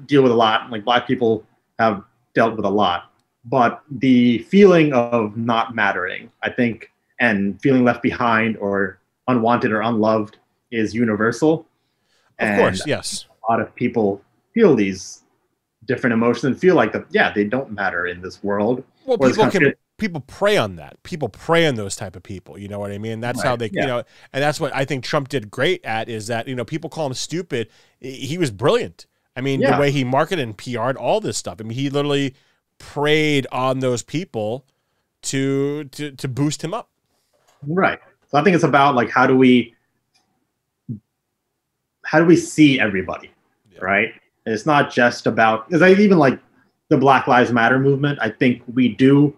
deal with a lot. Black people have dealt with a lot. But the feeling of not mattering, I think, and feeling left behind or unwanted or unloved is universal. Of course, yes. A lot of people feel these different emotions and feel they don't matter in this world. Well, people prey on that. People prey on those type of people. You know what I mean? That's how they, and that's what I think Trump did great at, is that, people call him stupid. He was brilliant. I mean, the way he marketed and PR'd all this stuff. I mean, he literally preyed on those people to boost him up. Right. So I think it's about like how do we see everybody, right? And it's not just about, because I even like the Black Lives Matter movement. I think we do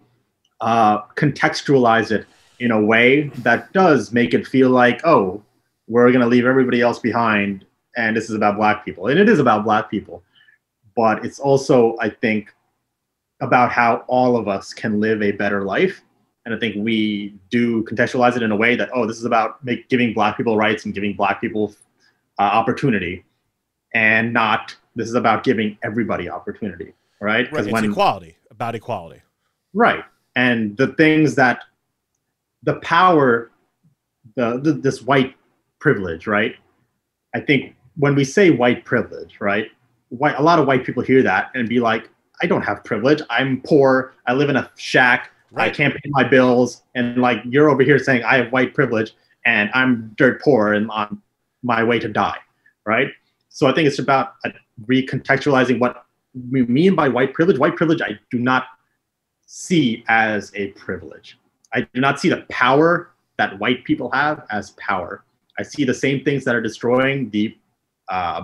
contextualize it in a way that does make it feel like, oh, we're going to leave everybody else behind, and this is about Black people. And it is about Black people. But it's also, I think, about how all of us can live a better life. And I think we do contextualize it in a way that, oh, this is about giving Black people rights and giving Black people opportunity, and not this is about giving everybody opportunity, right? Right. It's equality, about equality. Right. And the things that the power, this white privilege, right? I think when we say white privilege, right? A lot of white people hear that and be like, I don't have privilege. I'm poor. I live in a shack. Right. I can't pay my bills. And like, you're over here saying I have white privilege and I'm dirt poor and on my way to die, right? So I think it's about recontextualizing what we mean by white privilege. White privilege, I do not see as a privilege. I do not see the power that white people have as power. I see the same things that are destroying the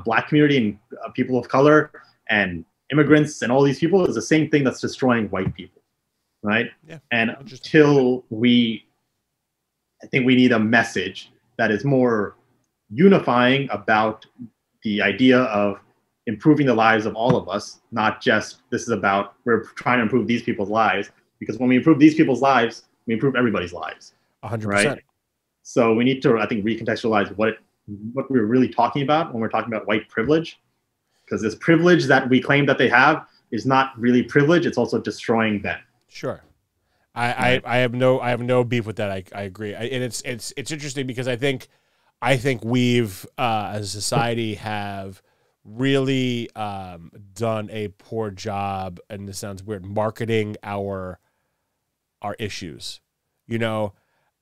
Black community and people of color and immigrants and all these people is the same thing that's destroying white people, right? Yeah, and until I think we need a message that is more unifying about the idea of improving the lives of all of us, not just this is about we're trying to improve these people's lives, because when we improve these people's lives, we improve everybody's lives. 100%. Right? So we need to, I think, recontextualize what we're really talking about when we're talking about white privilege, because this privilege that we claim that they have is not really privilege; it's also destroying them. Sure, I have no beef with that. I agree, and it's interesting because I think we've as a society have really done a poor job, and this sounds weird, marketing our issues. You know,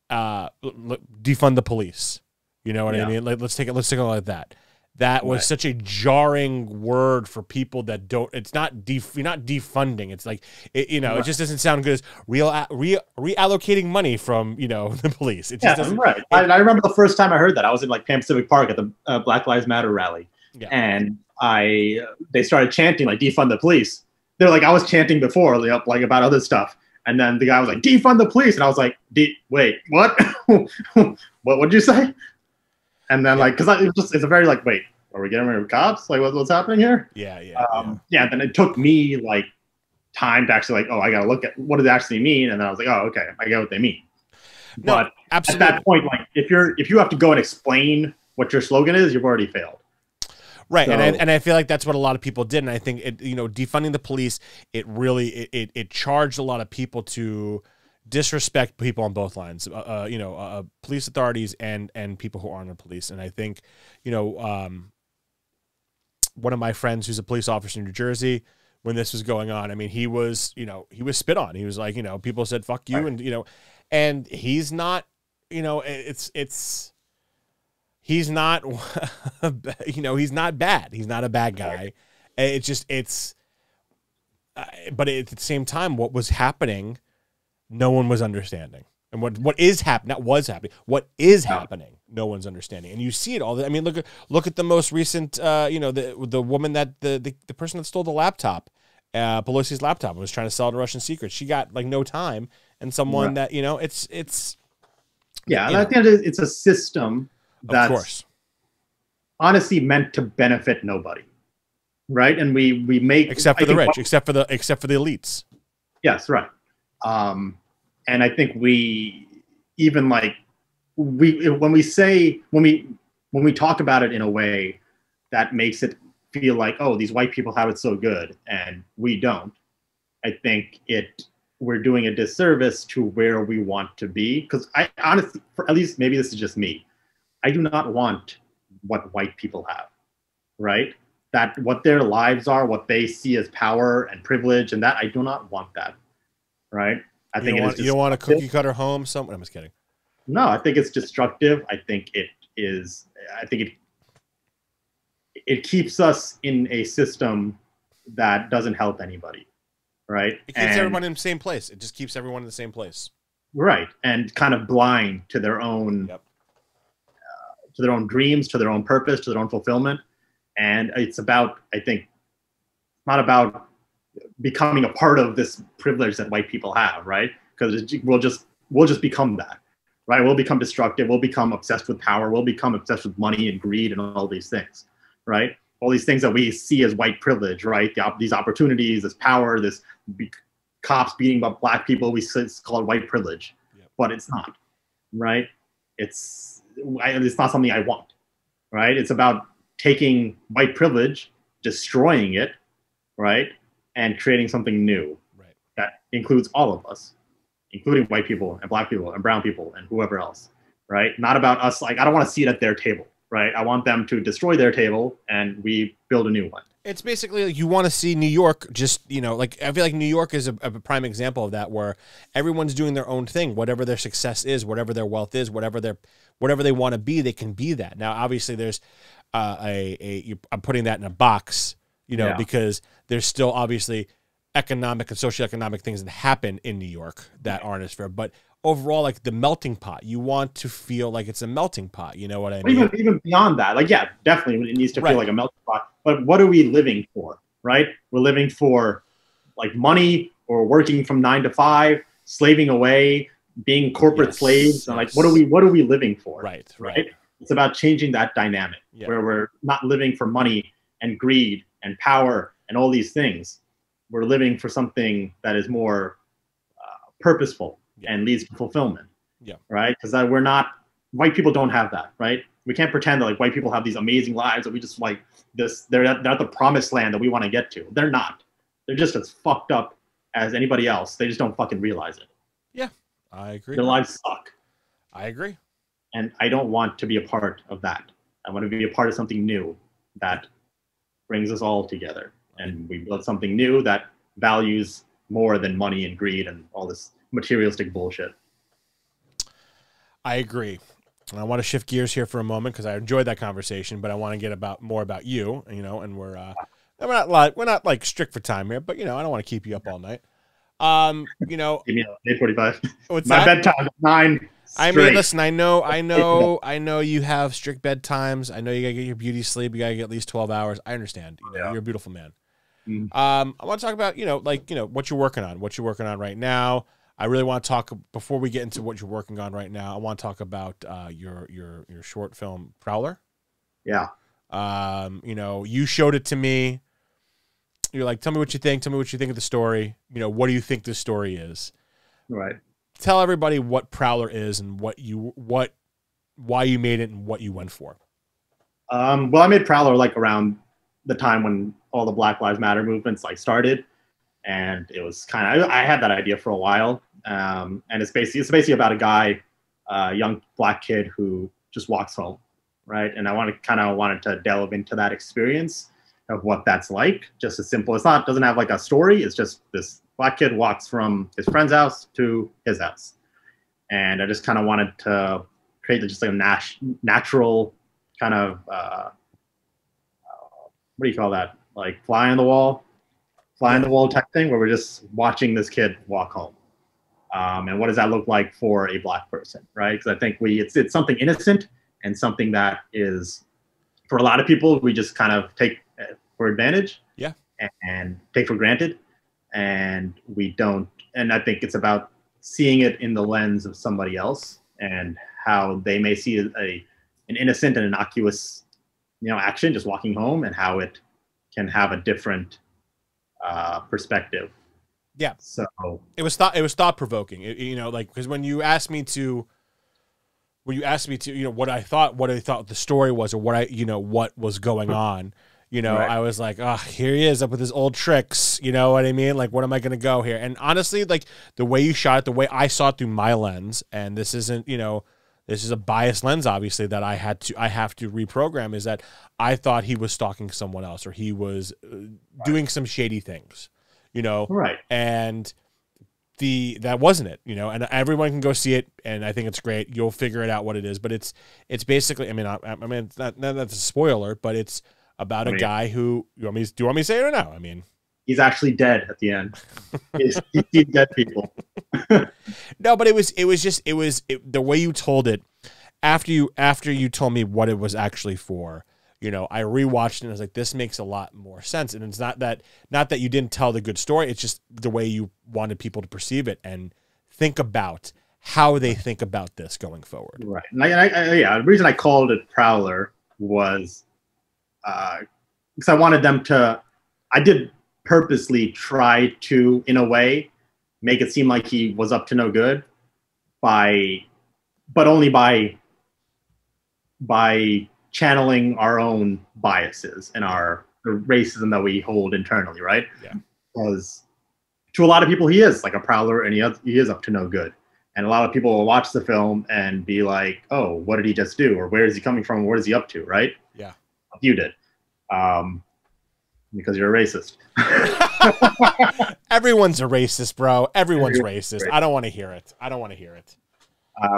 defund the police. You know what I mean? Like, let's take it like that. That was such a jarring word for people that don't. It's not you're not defunding. It's like it just doesn't sound good as reallocating money from the police. It just doesn't. Right. I remember the first time I heard that. I was in like Pan Pacific Park at the Black Lives Matter rally, and they started chanting like defund the police. They're like I was chanting before like about other stuff, and then the guy was like defund the police, and I was like, wait, what? What did you say? And then like, because it's a very like, wait, are we getting rid of cops? Like, what's happening here? Yeah. Then it took me like time to actually like, oh, I got to look at what does it actually mean. And then I was like, oh, okay, I get what they mean. No, but absolutely. At that point, like, if you have to go and explain what your slogan is, you've already failed. Right, so, and I feel like that's what a lot of people did, and I think defunding the police, it really it charged a lot of people to disrespect people on both lines, police authorities and people who aren't in police. And I think, one of my friends who's a police officer in New Jersey, when this was going on, I mean, he was spit on. He was like, people said, fuck you. Right. And he's not, he's not, he's not bad. He's not a bad guy. But at the same time, what was happening, no one was understanding. And what is happening, not was happening, what is happening, no one's understanding. And you see it all. I mean, look at the most recent, the woman that the person that stole the laptop, Pelosi's laptop, and was trying to sell it a Russian secret. She got like no time, and someone that it's. Yeah, and I think it's a system that's, of course, honestly meant to benefit nobody, right? And we make except for the rich, except for the elites. Yes, right. And I think we even like when we talk about it in a way that makes it feel like, oh, these white people have it so good and we don't. I think we're doing a disservice to where we want to be, because I honestly, at least maybe this is just me, I do not want what white people have, right? That what their lives are, what they see as power and privilege, and that I do not want that, right? I think you don't want a cookie cutter home. I'm just kidding. No, I think it's destructive. I think it keeps us in a system that doesn't help anybody, right? It keeps everyone in the same place. It just keeps everyone in the same place, right? And kind of blind to their own, to their own dreams, to their own purpose, to their own fulfillment. And it's about, I think, not about becoming a part of this privilege that white people have, right? Because we'll just become that, right? We'll become destructive. We'll become obsessed with power. We'll become obsessed with money and greed and all these things, right? All these things that we see as white privilege, right? These opportunities, this power, this cops beating up black people, it's called white privilege, but it's not, right? It's not something I want, right? It's about taking white privilege, destroying it, right? And creating something new that includes all of us, including white people and black people and brown people and whoever else, right? Not about us, like, I don't want to see it at their table, right? I want them to destroy their table and we build a new one. It's basically like you want to see New York just, you know, like I feel like New York is a prime example of that, where everyone's doing their own thing, whatever their success is, whatever their wealth is, whatever they want to be, they can be that. Now, obviously there's I'm putting that in a box, you know, because there's still obviously economic and socioeconomic things that happen in New York that aren't as fair, but overall, like the melting pot, you want to feel like it's a melting pot. You know what I mean? Even beyond that, like, yeah, definitely it needs to feel like a melting pot. But what are we living for, right? We're living for like money, or working from 9 to 5, slaving away, being corporate slaves. And like, what are we living for? Right. It's about changing that dynamic where we're not living for money and greed and power and all these things. We're living for something that is more purposeful and leads to fulfillment. Right. Because white people don't have that, right? We can't pretend that like white people have these amazing lives that we just like they're at the promised land that we want to get to. They're not. They're just as fucked up as anybody else. They just don't fucking realize it. Yeah, I agree. Their lives suck. I agree. And I don't want to be a part of that. I want to be a part of something new that brings us all together. And we build something new that values more than money and greed and all this materialistic bullshit. I agree. And I want to shift gears here for a moment because I enjoyed that conversation, but I want to get more about you, you know, and we're not like strict for time here, but you know, I don't want to keep you up all night. You know, give me 8:45. What's my that? bedtime 9. I mean, listen, I know you have strict bedtimes. I know you gotta get your beauty sleep. You gotta get at least 12 hours. I understand. You know, you're a beautiful man. I want to talk about, you know, like, you know, what you're working on right now. I really want to talk, before we get into what you're working on right now, I want to talk about your short film Prowler. Yeah. You know, you showed it to me. You're like, tell me what you think. Tell me what you think of the story. You know, what do you think this story is? Right. Tell everybody what Prowler is and why you made it and what you went for. Well, I made Prowler like around the time when all the Black Lives Matter movements like started, and it was kind of, I had that idea for a while, and it's basically about a guy, a young black kid who just walks home, right? And I wanted to delve into that experience of what that's like. Just as simple. Doesn't have like a story. It's just this black kid walks from his friend's house to his house, and I just kind of wanted to create just like a natural kind of what do you call that? Like fly on the wall type thing, where we're just watching this kid walk home. And what does that look like for a black person, right? Because I think it's something innocent and something that is, for a lot of people, we just kind of take for advantage, and take for granted, and we don't. And I think it's about seeing it in the lens of somebody else and how they may see an innocent and innocuous, you know, action, just walking home, and how it can have a different perspective. Yeah. So it was thought provoking. You know, like, because when you asked me to, you know, what I thought the story was, or what was going on, you know, I was like, oh, here he is up with his old tricks. You know what I mean? Like, what am I going to go here? And honestly, like the way you shot it, the way I saw it through my lens, and this isn't, you know, this is a biased lens, obviously, that I have to reprogram, is that I thought he was stalking someone else, or he was doing some shady things, you know? Right. And that wasn't it, you know, and everyone can go see it. And I think it's great. You'll figure it out what it is, but it's basically, I mean, that's a spoiler, but it's about a guy who do you want me to say it or no? I mean, he's actually dead at the end. He's dead people. No, but it was the way you told it after you told me what it was actually for. You know, I rewatched it and I was like, this makes a lot more sense. And it's not that you didn't tell the good story. It's just the way you wanted people to perceive it and think about how they think about this going forward. Right. And yeah, the reason I called it Prowler was because I wanted them to, I did purposely try to, in a way, make it seem like he was up to no good but only by channeling our own biases and the racism that we hold internally, right? Yeah. Because to a lot of people, he is like a prowler and he is up to no good. And a lot of people will watch the film and be like, oh, what did he just do? Or where is he coming from? What is he up to, right? Yeah. You did. Because you're a racist. Everyone's a racist, bro. Everyone's racist. I don't want to hear it.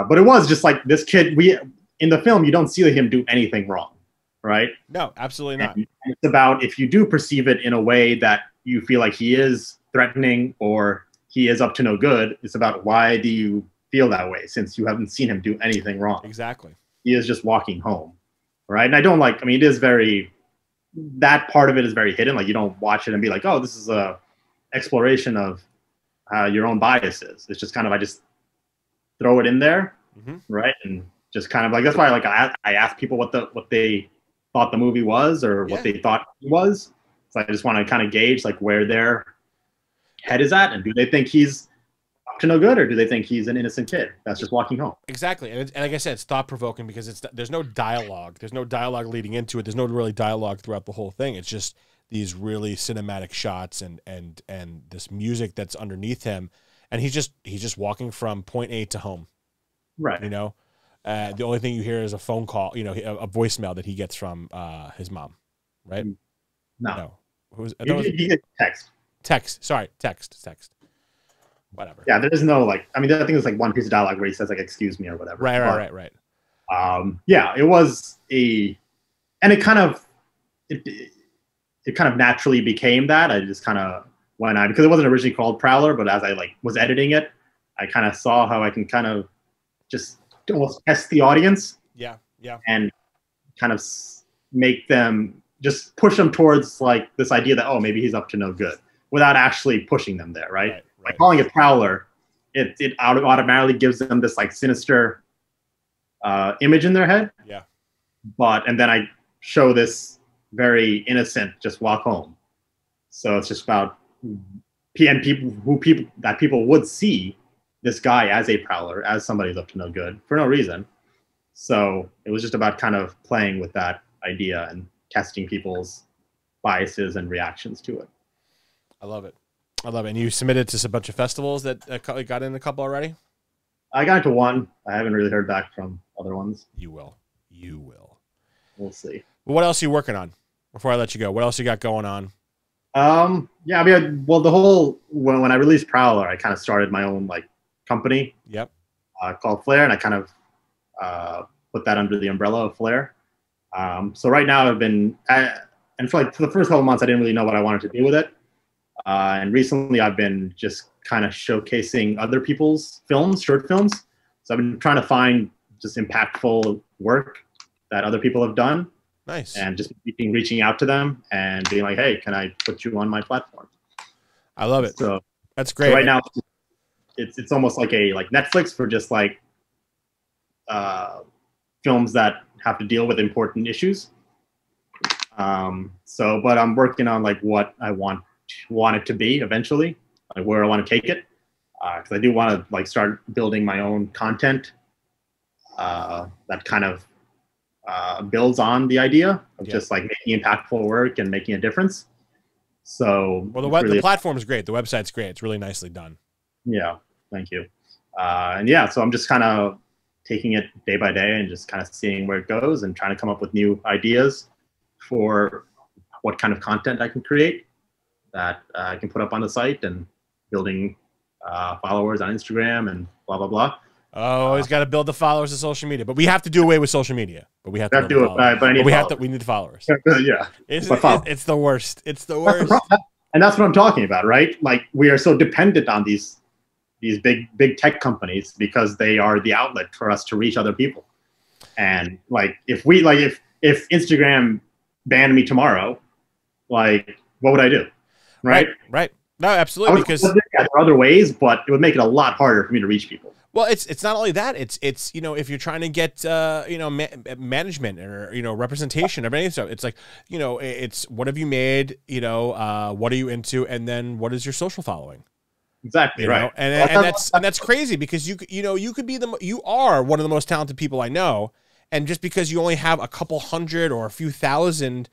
But it was just like this kid, in the film, you don't see him do anything wrong, right? No, absolutely not. And it's about if you do perceive it in a way that you feel like he is threatening or he is up to no good, it's about why do you feel that way since you haven't seen him do anything wrong. Exactly. He is just walking home, right? And I don't like, I mean, it is very, that part of it is very hidden. Like you don't watch it and be like, oh, this is a exploration of your own biases. It's just kind of, I just throw it in there, right? And just kind of like, that's why like I asked people what they thought the movie was or what they thought it was. So I just want to kind of gauge like where their head is at and do they think he's up to no good or do they think he's an innocent kid that's just walking home? Exactly. And like I said, it's thought provoking because there's no dialogue. There's no dialogue leading into it. There's no really dialogue throughout the whole thing. It's just these really cinematic shots and this music that's underneath him. And he's just walking from point A to home. Right. You know? The only thing you hear is a phone call, you know, a voicemail that he gets from his mom, right? No. He gets text. Text. Whatever. Yeah, there is no like, I mean, I think there's like one piece of dialogue where he says like, excuse me or whatever. Right. Yeah, it was and it kind of naturally became that. I just kind of went on, because it wasn't originally called Prowler, but as I like was editing it, I kind of saw how I can kind of just almost test the audience. Yeah. And kind of make them just push them towards like this idea that, oh, maybe he's up to no good without actually pushing them there, right? Like calling it Prowler, it automatically gives them this like sinister image in their head. Yeah. And then I show this very innocent, just walk home. So it's just about people would see this guy as a prowler, as somebody who's up to no good for no reason. So it was just about kind of playing with that idea and testing people's biases and reactions to it. I love it. And you submitted to a bunch of festivals that got in a couple already? I got into one. I haven't really heard back from other ones. You will. We'll see. Well, what else are you working on before I let you go? What else you got going on? Yeah, I mean, well, the whole, when I released Prowler, I kind of started my own like company. Yep. Called Flare, and I kind of put that under the umbrella of Flare. So right now I've been, and for the first couple of months, I didn't really know what I wanted to do with it. And recently I've been just kind of showcasing other people's films, short films. So I've been trying to find just impactful work that other people have done. Nice. And just reaching out to them and being like, hey, can I put you on my platform? I love it. So that's great. So right now it's almost like a Netflix for just like films that have to deal with important issues. But I'm working on like what I want it to be eventually, like where I want to take it, because I do want to like start building my own content that kind of builds on the idea of just like making impactful work and making a difference. So the platform is great. The website's great. It's really nicely done. Yeah, thank you. And yeah, so I'm just kind of taking it day by day and just kind of seeing where it goes and trying to come up with new ideas for what kind of content I can create that I can put up on the site, and building followers on Instagram and blah, blah, blah. Oh, always got to build the followers of social media, but we have to do away with social media. But we have to do it. But I need we need the followers. Yeah, it's the worst. It's the worst. And that's what I'm talking about, right? Like we are so dependent on these big tech companies because they are the outlet for us to reach other people. And like if Instagram banned me tomorrow, like what would I do? Right. No, absolutely. Because there are other ways, but it would make it a lot harder for me to reach people. Well, it's not only that. It's you know, if you're trying to get management or representation of any stuff, it's like, it's what have you made, what are you into, and then what is your social following. Exactly, right. And that's crazy because you could be you are one of the most talented people I know, and just because you only have a couple hundred or a few thousand,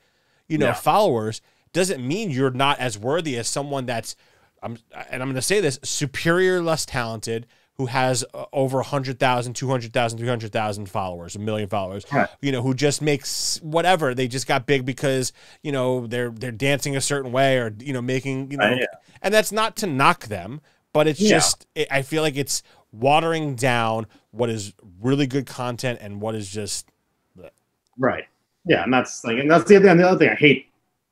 followers, doesn't mean you're not as worthy as someone that's, and I'm going to say this, superior, less talented, who has over 100,000, 200,000, 300,000 followers, 1 million followers, right. Who just makes whatever. They just got big because, they're dancing a certain way or, making, and that's not to knock them, but it's just, I feel like it's watering down what is really good content and what is just. Right. Yeah. And that's the other thing I hate,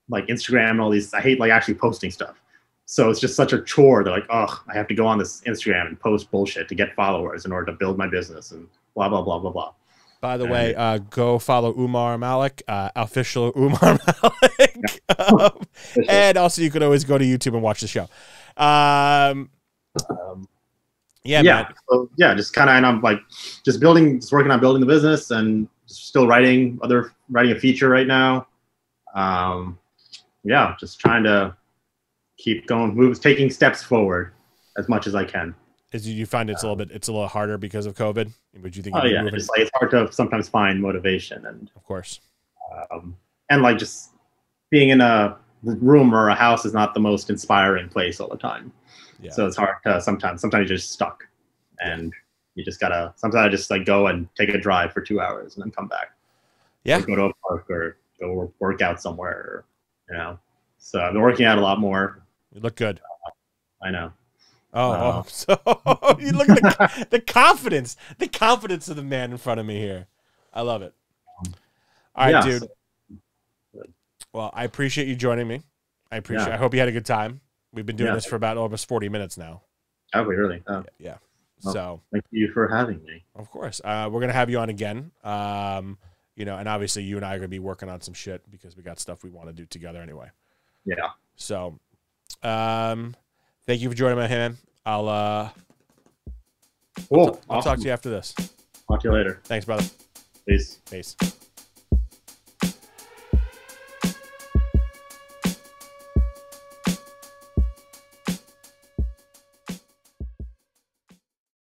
like Instagram and all these. I hate like actually posting stuff. So it's just such a chore. They're like, oh, I have to go on this Instagram and post bullshit to get followers in order to build my business and blah, blah, blah, blah, blah. By the way, go follow Umar Malik, official Umar Malik. And also you could always go to YouTube and watch the show. Man. So, just kind of, and I'm like just working on building the business and still writing a feature right now. Just trying to keep going, taking steps forward as much as I can. Do you find it's a little harder because of COVID? Would you think? Oh yeah, it's hard to sometimes find motivation, and of course, and like just being in a room or a house is not the most inspiring place all the time. Yeah. So it's hard to sometimes you're just stuck, and you just gotta. Sometimes I just like go and take a drive for 2 hours and then come back. Yeah. Or go to a park or go work out somewhere. So I've been working out a lot more. You look good. I know. So you look at the confidence of the man in front of me here. I love it. All right, dude. Well, I appreciate you joining me. I hope you had a good time. We've been doing this for about almost 40 minutes now. Have we really? Yeah. Well, so thank you for having me. Of course. We're gonna have you on again. And obviously you and I are gonna be working on some shit because we got stuff we want to do together anyway. Yeah. So thank you for joining me, man. I'll cool. I'll talk to you after this. Talk to you later. Thanks, brother. Peace. Peace.